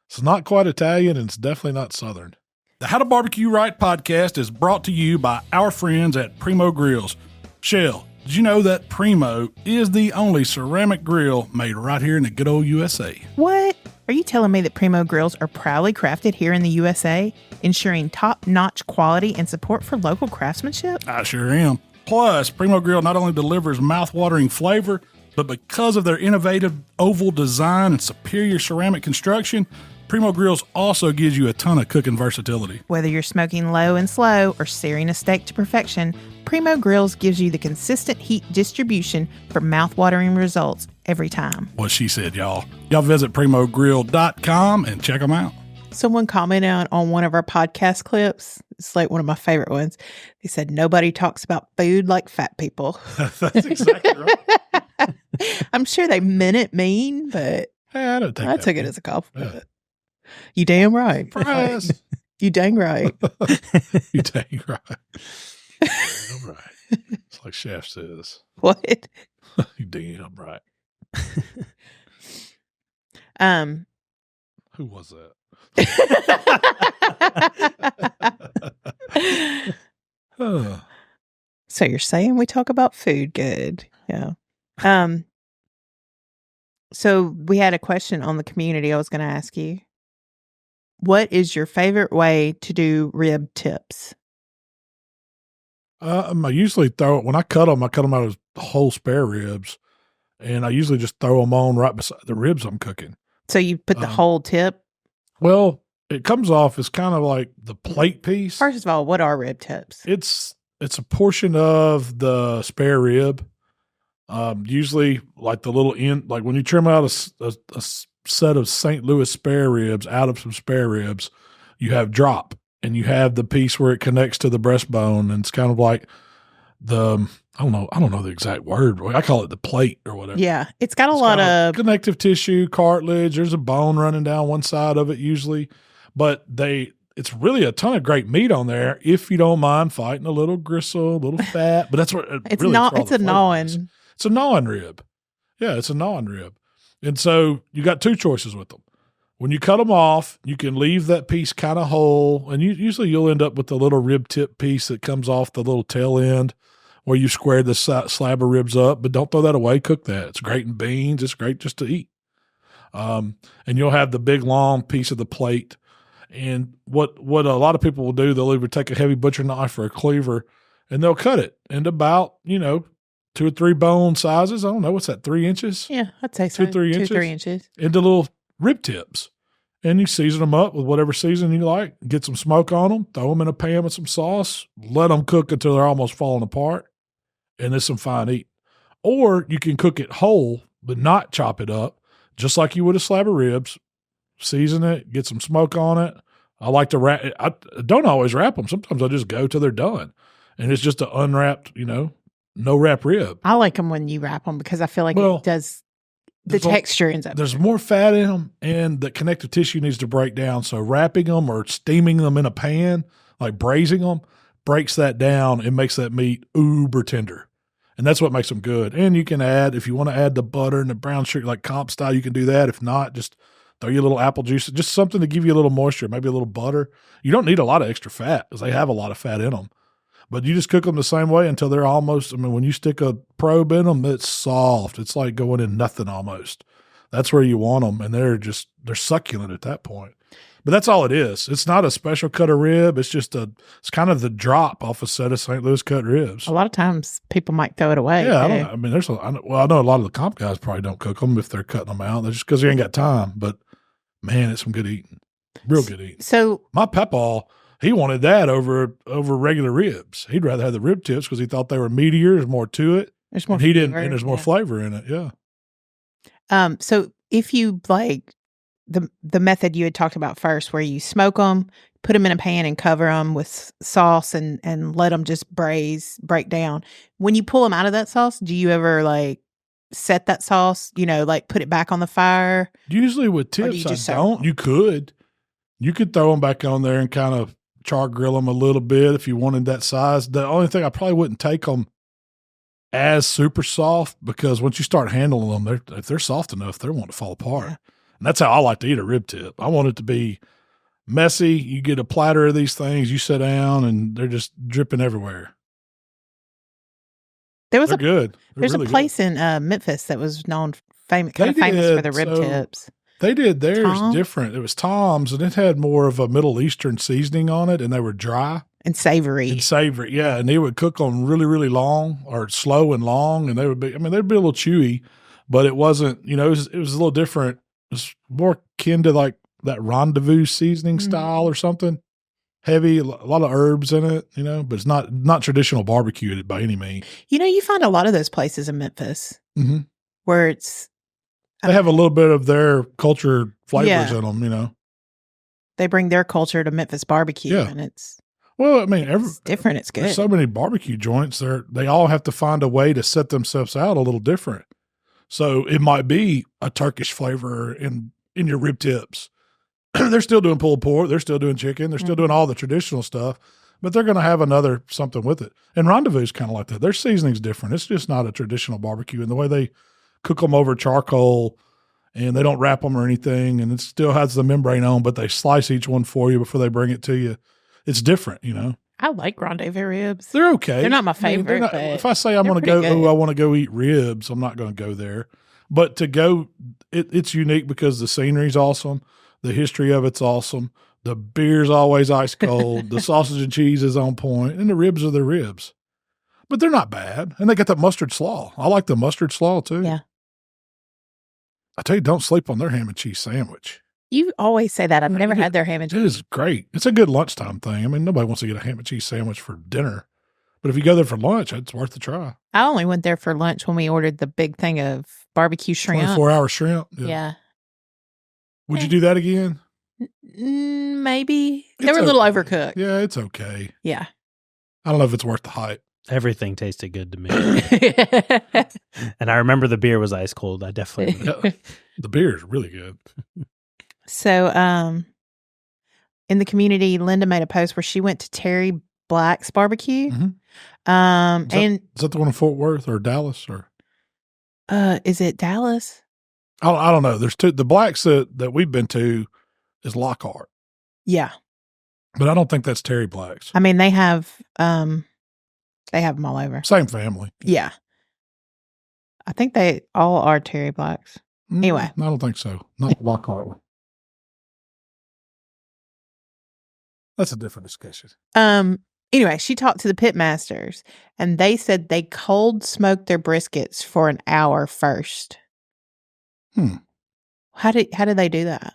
It's not quite Italian, and it's definitely not Southern. The How to Barbecue Right podcast is brought to you by our friends at Primo Grills. Shell, did you know that Primo is the only ceramic grill made right here in the good old USA? What? Are you telling me that Primo Grills are proudly crafted here in the USA, ensuring top-notch quality and support for local craftsmanship? I sure am. Plus, Primo Grill not only delivers mouth-watering flavor, but because of their innovative oval design and superior ceramic construction, Primo Grills also gives you a ton of cooking versatility. Whether you're smoking low and slow or searing a steak to perfection, Primo Grills gives you the consistent heat distribution for mouth-watering results every time. What she said, y'all. Y'all visit primogrill.com and check them out. Someone commented on one of our podcast clips. It's like one of my favorite ones. They said, nobody talks about food like fat people. That's exactly right. I'm sure they meant it mean, but Hey, I don't think I that took it mean. as a compliment. Yeah. You damn right. Surprise. You dang right. You dang right. Damn right. It's like Chef says. What? You damn right. Who was that? So you're saying we talk about food good. Yeah. So we had a question on the community I was going to ask you. What is your favorite way to do rib tips? I usually throw it, when I cut them out of whole spare ribs, and I usually just throw them on right beside the ribs I'm cooking. So you put the whole tip? Well, it comes off as kind of like the plate piece. First of all, what are rib tips? It's a portion of the spare rib. Usually like the little end, like when you trim out a set of St. Louis spare ribs out of some spare ribs, you have drop, and you have the piece where it connects to the breastbone, and it's kind of like I don't know the exact word. I call it the plate or whatever. Yeah, it's got a lot of connective tissue, cartilage. There's a bone running down one side of it usually, but it's really a ton of great meat on there if you don't mind fighting a little gristle, a little fat. But that's what it's really not. It's a gnawing. It's a gnawing rib. Yeah, it's a gnawing rib. And so you got two choices with them. When you cut them off, you can leave that piece kind of whole, and usually you'll end up with the little rib tip piece that comes off the little tail end where you squared the slab of ribs up, but don't throw that away. Cook that. It's great in beans. It's great just to eat. And you'll have the big, long piece of the plate. And what a lot of people will do, they'll either take a heavy butcher knife or a cleaver, and they'll cut it into about, 2 or 3 bone sizes. I don't know. What's that, 3 inches? Yeah, I'd say so. 3 inches. 3 inches. Into little rib tips. And you season them up with whatever season you like. Get some smoke on them. Throw them in a pan with some sauce. Let them cook until they're almost falling apart. And there's some fine eating. Or you can cook it whole, but not chop it up, just like you would a slab of ribs. Season it. Get some smoke on it. I like to wrap. I don't always wrap them. Sometimes I just go till they're done. And it's just an unwrapped, no wrap rib. I like them when you wrap them because I feel like it does. The texture ends up. There's more fat in them, and the connective tissue needs to break down. So wrapping them or steaming them in a pan, like braising them, breaks that down and makes that meat uber tender. And that's what makes them good. And you can add, if you want to add the butter and the brown sugar, like comp style, you can do that. If not, just throw you a little apple juice, just something to give you a little moisture, maybe a little butter. You don't need a lot of extra fat because they have a lot of fat in them. But you just cook them the same way until they're almost, when you stick a probe in them, it's soft. It's like going in nothing almost. That's where you want them, and they're succulent at that point. But that's all it is. It's not a special cut of rib. It's just it's kind of the drop off a set of St. Louis cut ribs. A lot of times people might throw it away. Yeah, I know a lot of the comp guys probably don't cook them if they're cutting them out. That's just because they ain't got time. But man, it's some good eating. Real good eating. So my Papa, he wanted that over regular ribs. He'd rather have the rib tips because he thought they were meatier. There's more to it. There's more. And there's more flavor in it. Yeah. So if you like the method you had talked about first, where you smoke them, put them in a pan and cover them with sauce and let them just break down. When you pull them out of that sauce, do you ever set that sauce, put it back on the fire? Usually with tips, I don't. You could throw them back on there and kind of char grill them a little bit if you wanted that size. The only thing, I probably wouldn't take them as super soft, because once you start handling them, if they're soft enough, they're wanting to fall apart. Yeah. And that's how I like to eat a rib tip. I want it to be messy. You get a platter of these things, you sit down, and they're just dripping everywhere. They're good. There's really a place in Memphis that was famous for the rib tips. They did theirs different. It was Tom's, and it had more of a Middle Eastern seasoning on it, and they were dry. And savory. Yeah. And they would cook on really, really long, or slow and long, and they would be, they'd be a little chewy, but it wasn't, it was a little different. It was more akin to like that rendezvous seasoning style or something. Heavy, a lot of herbs in it, but it's not traditional barbecue by any means. You find a lot of those places in Memphis where it's, they have a little bit of their culture flavors in them, They bring their culture to Memphis barbecue, Yeah. and it's Well, I mean, different. It's good. there's so many barbecue joints. They all have to find a way to set themselves out a little different. So it might be a Turkish flavor in your rib tips. They're still doing pulled pork. They're still doing chicken. They're still doing all the traditional stuff, but they're going to have another something with it. And Rendezvous is kind of like that. Their seasoning's different. It's just not a traditional barbecue. And the way they cook them over charcoal, and they don't wrap them or anything, and it still has the membrane on, but they slice each one for you before they bring it to you. It's different, you know. I like rendezvous ribs. They're okay. They're not my I mean, favorite. but if I say I'm they're going to go, pretty good. I want to go eat ribs, I'm not going to go there. But to go, it's unique because the scenery's awesome. The history of it's awesome. The beer's always ice cold. The sausage and cheese is on point, and the ribs are the ribs. But they're not bad. And they got that mustard slaw. I like the mustard slaw too. Yeah. I tell you, don't sleep on their ham and cheese sandwich. You always say that. I've never had their ham and It cheese. is great. It's a good lunchtime thing. I mean, nobody wants to get a ham and cheese sandwich for dinner. But if you go there for lunch, it's worth a try. I only went there for lunch when we ordered the big thing of barbecue shrimp. 24-hour shrimp. Yeah. Would you do that again? Maybe. They It's were a little okay. overcooked. Yeah, it's okay. Yeah. I don't know if it's worth the hype. Everything tasted good to me. And I remember the beer was ice cold. I definitely Yeah, the beer is really good. So, in the community, Linda made a post where she went to Terry Black's barbecue. Mhm. And Is that the one in Fort Worth or Dallas or? is it Dallas? I don't know. There's two. The Blacks that we've been to is Lockhart, Yeah. but I don't think that's Terry Black's. I mean, they have them all over. Same family. Yeah. I think they all are Terry Blacks. Anyway. I don't think so. Not Lockhart one. That's a different discussion. Anyway, she talked to the pit masters, and they said they cold smoked their briskets for an hour first. How did they do that?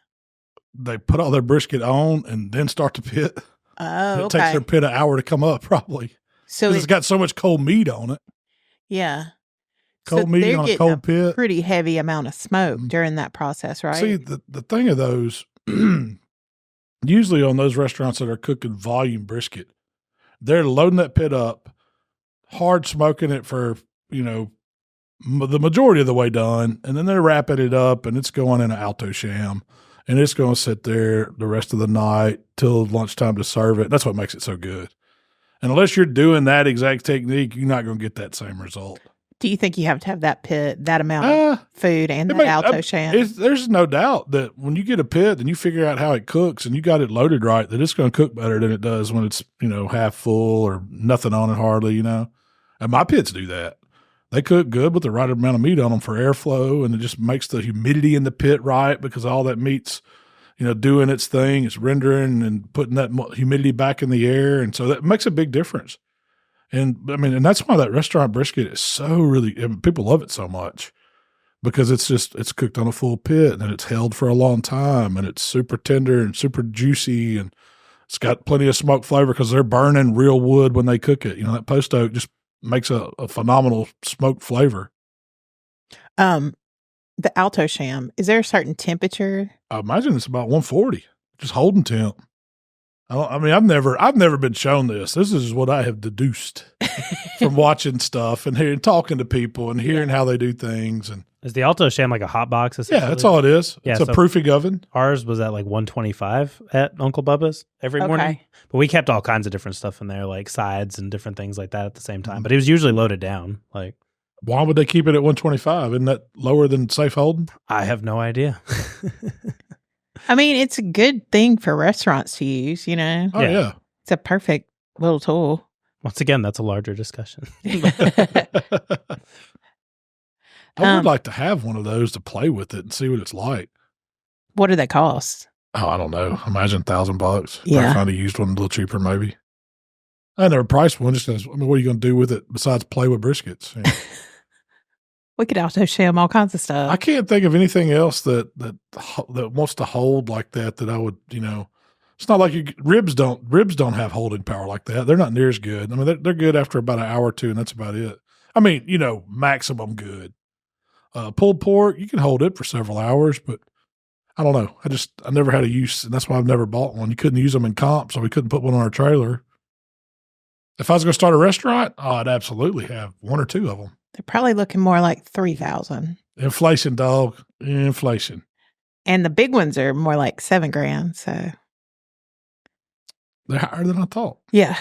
They put all their brisket on and then start the pit. Oh, It takes their pit an hour to come up, probably. So 'Cause it's got so much cold meat on it. yeah, Cold meat they're on a getting cold pit. pretty heavy amount of smoke during that process, right? See, the thing of those, usually on those restaurants that are cooking volume brisket, they're loading that pit up, hard smoking it for, the majority of the way done, and then they're wrapping it up, and it's going in an alto sham, and it's going to sit there the rest of the night till lunchtime to serve it. That's what makes it so good. And unless you're doing that exact technique, you're not going to get that same result. Do you think you have to have that pit, that amount of food, and that alto sham? There's no doubt that when you get a pit and you figure out how it cooks and you got it loaded right, that it's going to cook better than it does when it's, half full or nothing on it hardly, And my pits do that. They cook good with the right amount of meat on them for airflow, and it just makes the humidity in the pit right because all that meat's, doing its thing. It's rendering and putting that humidity back in the air. And so that makes a big difference. And and that's why that restaurant brisket is so people love it so much because it's cooked on a full pit and it's held for a long time and it's super tender and super juicy and it's got plenty of smoke flavor because they're burning real wood when they cook it. That post oak just makes a phenomenal smoked flavor. The alto sham, is there a certain temperature? I imagine it's about 140, just holding temp. I've never been shown this. This is what I have deduced from watching stuff and talking to people and hearing how they do things. And is the Alto Sham like a hot box? yeah, that's all it is. Yeah, it's a proofing oven. Ours was at like 125 at Uncle Bubba's every morning. But we kept all kinds of different stuff in there, like sides and different things like that at the same time. But it was usually loaded down. Like, why would they keep it at 125? Isn't that lower than safe holding? I have no idea. It's a good thing for restaurants to use, Oh, yeah. It's a perfect little tool. Once again, that's a larger discussion. I would like to have one of those to play with it and see what it's like. What do they cost? Oh, I don't know. Imagine $1,000. Yeah. Probably find a used one a little cheaper, maybe. I never priced one just because, what are you going to do with it besides play with briskets? We could auto sham all kinds of stuff. I can't think of anything else that wants to hold like that I would, it's not like ribs don't have holding power like that. They're not near as good. They're good after about an hour or two, and that's about it. Maximum good. Pulled pork, you can hold it for several hours, but I don't know. I never had a use, and that's why I've never bought one. You couldn't use them in comp, so we couldn't put one on our trailer. If I was going to start a restaurant, I'd absolutely have one or two of them. They're probably looking more like 3,000. Inflation, dog. Inflation. And the big ones are more like $7,000. So they're higher than I thought. Yeah.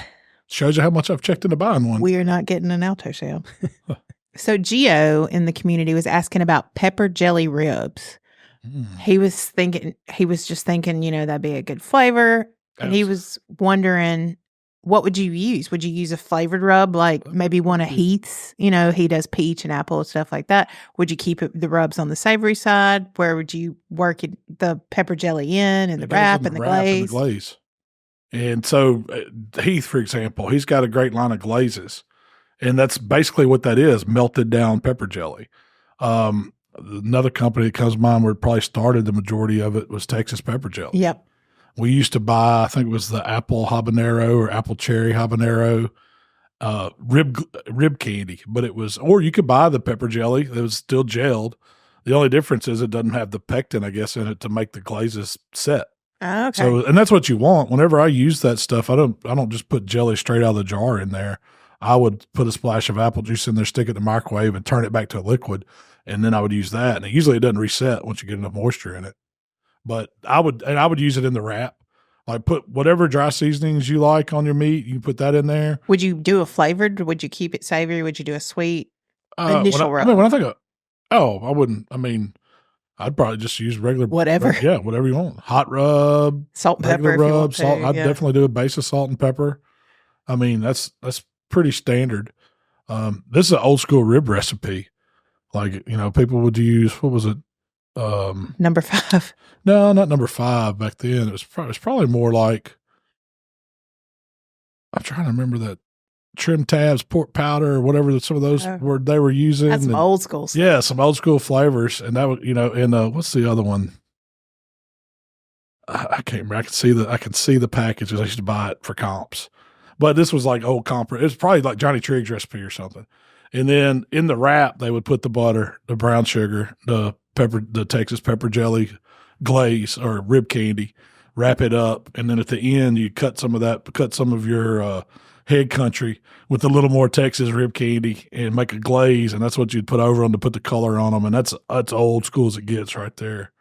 Shows you how much I've checked into buying one. We are not getting an Alto sale. So Gio in the community was asking about pepper jelly ribs. He was just thinking, that'd be a good flavor. And he was wondering, what would you use? Would you use a flavored rub, like maybe one of Heath's? He does peach and apple and stuff like that. Would you keep the rubs on the savory side? Where would you work the pepper jelly in and the wrap and the glaze? And so Heath, for example, he's got a great line of glazes. And that's basically what that is, melted down pepper jelly. Another company that comes to mind where it probably started the majority of it was Texas Pepper Jelly. Yep. We used to buy, I think it was the apple habanero or apple cherry habanero rib candy, but or you could buy the pepper jelly that was still gelled. The only difference is it doesn't have the pectin, I guess, in it to make the glazes set. Oh, okay. So, and that's what you want. Whenever I use that stuff, I don't just put jelly straight out of the jar in there. I would put a splash of apple juice in there, stick it in the microwave, and turn it back to a liquid, and then I would use that. And usually it doesn't reset once you get enough moisture in it. But I would use it in the wrap. Like put whatever dry seasonings you like on your meat, you put that in there. Would you do a flavored? Would you keep it savory? Would you do a sweet initial rub? When I think I wouldn't. I mean, I'd probably just use regular whatever. Yeah, whatever you want. Hot rub, salt and pepper. Rub, salt. I'd definitely do a base of salt and pepper. I mean, that's pretty standard. This is an old school rib recipe. Like, people would use, what was it? Number 5. No, not number 5 back then. It was probably more like, I'm trying to remember that trim tabs, pork powder, or whatever some of those they were using. That's some old school stuff. Yeah, some old school flavors. And that would, and what's the other one? I can't remember. I can see the packages. I used to buy it for comps. But this was like old comp. It was probably like Johnny Triggs recipe or something. And then in the wrap, they would put the butter, the brown sugar, the Texas pepper jelly glaze or rib candy, wrap it up. And then at the end, you cut some of your head country with a little more Texas rib candy and make a glaze. And that's what you'd put over them to put the color on them. And that's old school as it gets right there.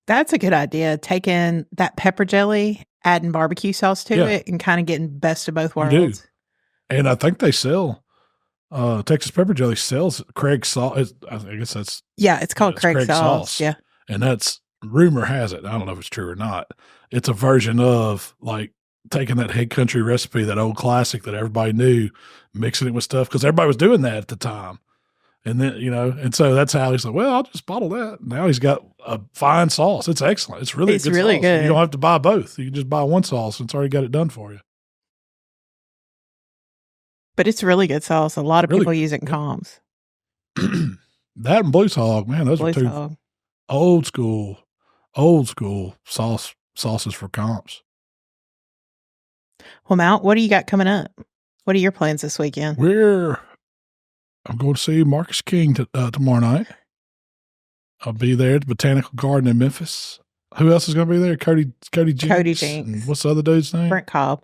That's a good idea. Taking that pepper jelly, adding barbecue sauce to it, and kind of getting best of both worlds. You do. And I think they sell Texas Pepper Jelly sells Craig sauce. I guess that's it's called Craig sauce. Yeah, and that's rumor has it. I don't know if it's true or not. It's a version of like taking that head country recipe, that old classic that everybody knew, mixing it with stuff because everybody was doing that at the time. And then, and so that's how he's like, well, I'll just bottle that. Now he's got a fine sauce. It's excellent. It's really good. You don't have to buy both. You can just buy one sauce and it's already got it done for you. But it's really good sauce. A lot of people use it in comms. That and Blues Hog, man, those are two old school sauces for comps. Well, Mal, what do you got coming up? What are your plans this weekend? I'm going to see Marcus King tomorrow night. I'll be there at the Botanical Garden in Memphis. Who else is going to be there? Cody Jinks. Cody Jinks. What's the other dude's name? Brent Cobb.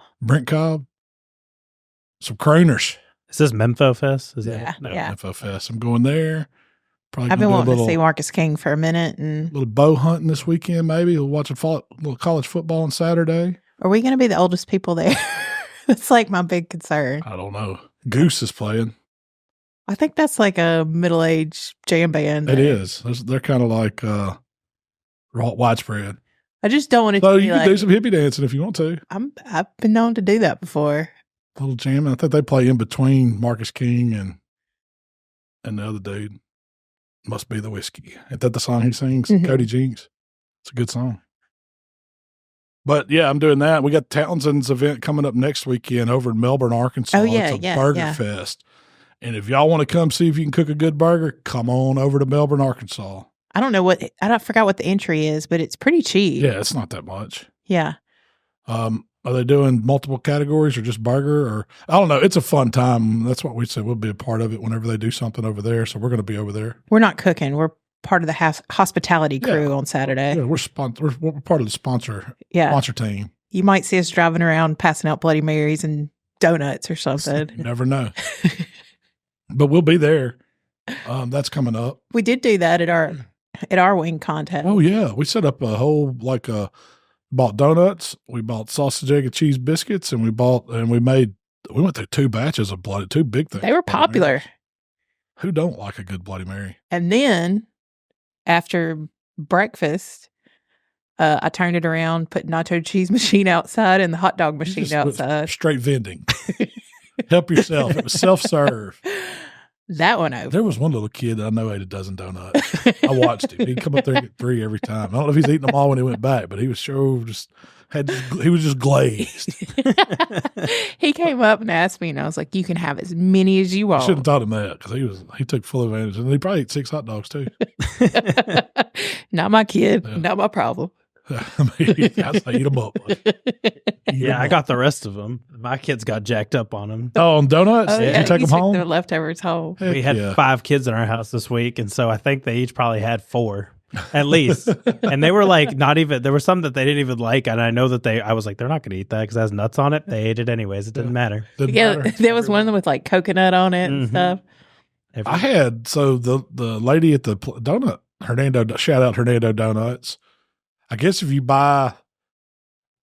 Some crooners. Is this Mempho Fest? Yeah. Mempho Fest. I'm going there. Probably I've been wanting to see Marcus King for a minute. And a little bow hunting this weekend, maybe. We'll watch a little college football on Saturday. Are we going to be the oldest people there? That's like my big concern. I don't know. Goose is playing. I think that's like a middle-aged jam band. It is. They're kind of like widespread. I just don't want it so to be you can do some hippie dancing if you want to. I've been known to do that before. A little jamming. I think they play in between Marcus King and the other dude. Must Be the Whiskey. Ain't that the song he sings? Mm-hmm. Cody Jinks. It's a good song. But yeah, I'm doing that. We got Townsend's event coming up next weekend over in Melbourne, Arkansas. Oh, yeah, it's a burger fest. And if y'all want to come see if you can cook a good burger, come on over to Melbourne, Arkansas. I forgot what the entry is, but it's pretty cheap. Yeah, it's not that much. Yeah. Are they doing multiple categories or just burger? Or I don't know. It's a fun time. That's what we said. We'll be a part of it whenever they do something over there. So we're going to be over there. We're not cooking. We're part of the hospitality crew on Saturday. Yeah, we're part of the sponsor team. You might see us driving around passing out Bloody Marys and donuts or something. You never know. But we'll be there. That's coming up. We did do that at our wing contest. Oh yeah, we set up a whole bought donuts, we bought sausage, egg, and cheese biscuits, and we went through 2 batches of two big things. They were popular. Marys. Who don't like a good Bloody Mary? And then after breakfast, I turned it around, put nacho cheese machine outside and the hot dog machine outside. Straight vending. Help yourself. It was self-serve. That one over. There was one little kid that I know ate a dozen donuts. I watched him. He'd come up there and get 3 every time. I don't know if he's eating them all when he went back, but he was sure he was just glazed. He came up and asked me, and I was like, "You can have as many as you want." I shouldn't have taught him that because he took full advantage, and he probably ate 6 hot dogs too. Not my kid. Yeah. Not my problem. I mean, I say eat them up. I got the rest of them. My kids got jacked up on them. Oh, on donuts? Oh, Did you take them home? Their leftovers home. Heck we had 5 kids in our house this week, and so I think they each probably had 4 at least. And they were like, not even. There were some that they didn't even like, and I know that I was like, they're not going to eat that because it has nuts on it. They ate it anyways. It didn't matter. There was one with like coconut on it and stuff. I had the lady at the donut Hernando. Shout out Hernando Donuts. I guess if you buy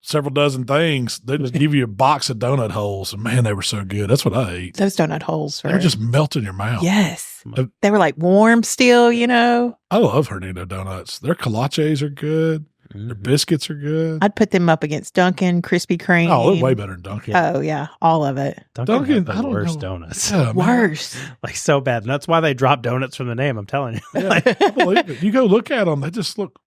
several dozen things, they just give you a box of donut holes. And man, they were so good. That's what I ate. Those donut holes they were just melting your mouth. Yes. They were like warm still, I love Hernando Donuts. Their kolaches are good. Their biscuits are good. I'd put them up against Dunkin', Krispy Kreme. Oh, they're way better than Dunkin'. Oh, yeah. All of it. Dunkin' had the worst donuts. Yeah, worse. Like so bad. And that's why they dropped donuts from the name, I'm telling you. Yeah, I believe it. You go look at them, they just look,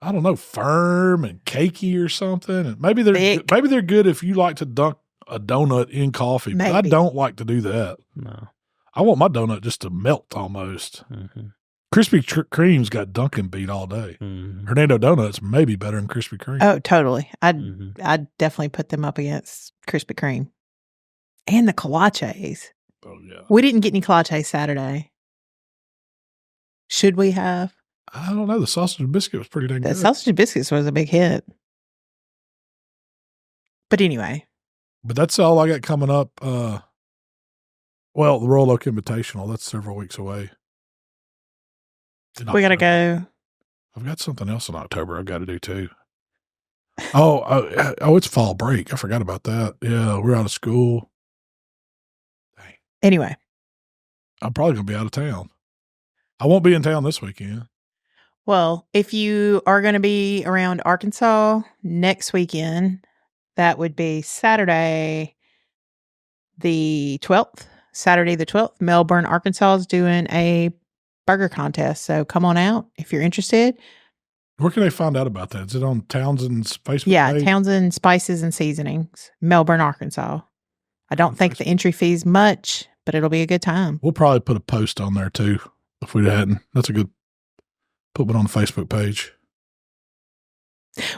I don't know, firm and cakey or something. And maybe they're good if you like to dunk a donut in coffee. But I don't like to do that. No. I want my donut just to melt almost. Mm-hmm. Krispy Kreme's got Dunkin' beat all day. Mm-hmm. Hernando Donuts may be better than Krispy Kreme. Oh, totally. I'd definitely put them up against Krispy Kreme. And the kolaches. Oh, yeah. We didn't get any kolaches Saturday. Should we have? I don't know. The sausage and biscuit was pretty dang good. The sausage and biscuits was a big hit. But anyway. But that's all I got coming up. Well, the Royal Oak Invitational, that's several weeks away. We got to go. I've got something else in October I've got to do too. Oh, it's fall break. I forgot about that. Yeah, we're out of school. Dang. Anyway. I'm probably going to be out of town. I won't be in town this weekend. Well, if you are going to be around Arkansas next weekend, that would be Saturday the 12th. Saturday the 12th, Melbourne, Arkansas is doing a burger contest. So come on out if you're interested. Where can they find out about that? Is it on Townsend's Facebook page? Yeah, Townsend Spices and Seasonings, Melbourne, Arkansas. I don't think the entry fee's much, but it'll be a good time. We'll probably put a post on there too if we hadn't. That's a good put one on the Facebook page.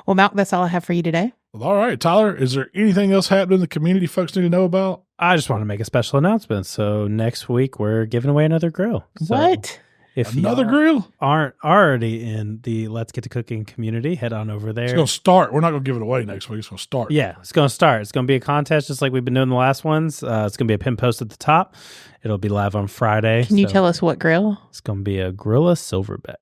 Well, Malc, that's all I have for you today. Well, all right, Tyler, is there anything else happening in the community folks need to know about? I just want to make a special announcement. So next week we're giving away another grill. So what? If another grill? Aren't already in the Let's Get to Cooking community, head on over there. It's going to start. We're not going to give it away next week. It's going to start. Yeah, it's going to start. It's going to be a contest just like we've been doing the last ones. It's going to be a pin post at the top. It'll be live on Friday. Can you tell us what grill? It's going to be a Grilla Silverback.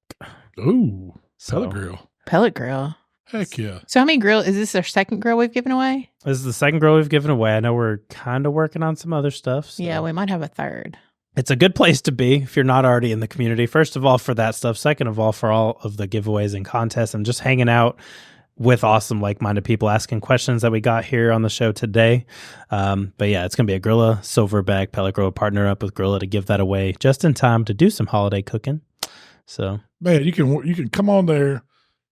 Ooh, pellet grill. Pellet grill. Heck yeah. So how many grill? Is this our second grill we've given away? This is the second grill we've given away. I know we're kind of working on some other stuff. So. Yeah, we might have a third. It's a good place to be if you're not already in the community. First of all, for that stuff. Second of all, for all of the giveaways and contests and just hanging out with awesome, like-minded people asking questions that we got here on the show today. But yeah, it's going to be a Grilla Silverback pellet grill. Partner up with Grilla to give that away just in time to do some holiday cooking. So, man, you can come on there,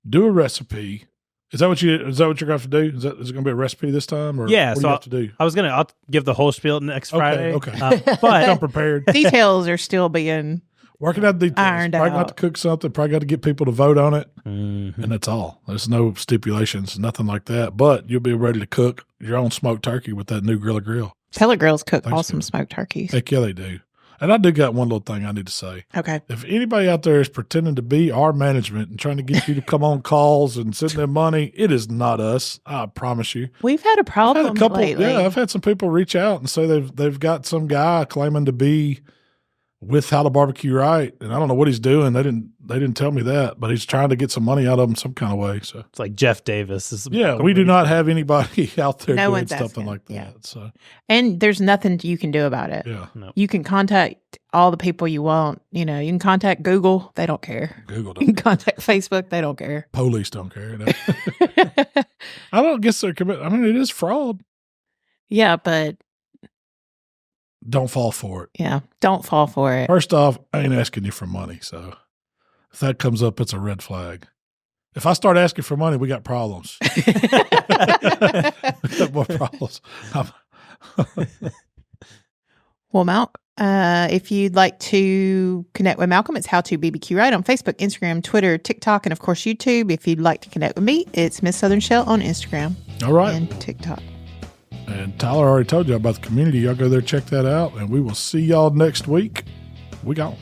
do a recipe. Is that what you're going to have to do? Is it going to be a recipe this time? Or yeah, what do so you have to do? I'll give the whole spiel next Friday. Okay. But I'm prepared. Details are still being working out the details. Ironed probably out. got to cook something. Probably got to get people to vote on it. Mm-hmm. And that's all. There's no stipulations, nothing like that. But you'll be ready to cook your own smoked turkey with that new Grilla Grill. pellet grills cook awesome smoked turkeys. Heck yeah, they do. And I do got one little thing I need to say. Okay. If anybody out there is pretending to be our management and trying to get you to come on calls and send them money, it is not us. I promise you. We've had a problem lately. Yeah, I've had some people reach out and say they've got some guy claiming to be with How to Barbecue Right, and I don't know what he's doing. They didn't tell me that, but he's trying to get some money out of them some kind of way. So it's like Jeff Davis. We do not have anybody out there No doing one's something asking. like that. Yeah. So And there's nothing you can do about it. yeah, No. You can contact all the people you want. You know, you can contact Google. They don't care. Google You can don't. contact Facebook. They don't care. Police don't care. No. I don't guess they're committed. I mean, it is fraud. Yeah, but Don't fall for it. yeah, don't fall for it. First off, I ain't asking you for money. So if that comes up, it's a red flag. If I start asking for money, we got problems. We got more problems. Well, Malc, if you'd like to connect with Malcolm, it's HowToBBQRight on Facebook, Instagram, Twitter, TikTok, and of course YouTube. If you'd like to connect with me, it's Miss Southern Shell on Instagram All right. and TikTok. And Tyler already told you about the community. Y'all go there, check that out, and we will see y'all next week. We gone.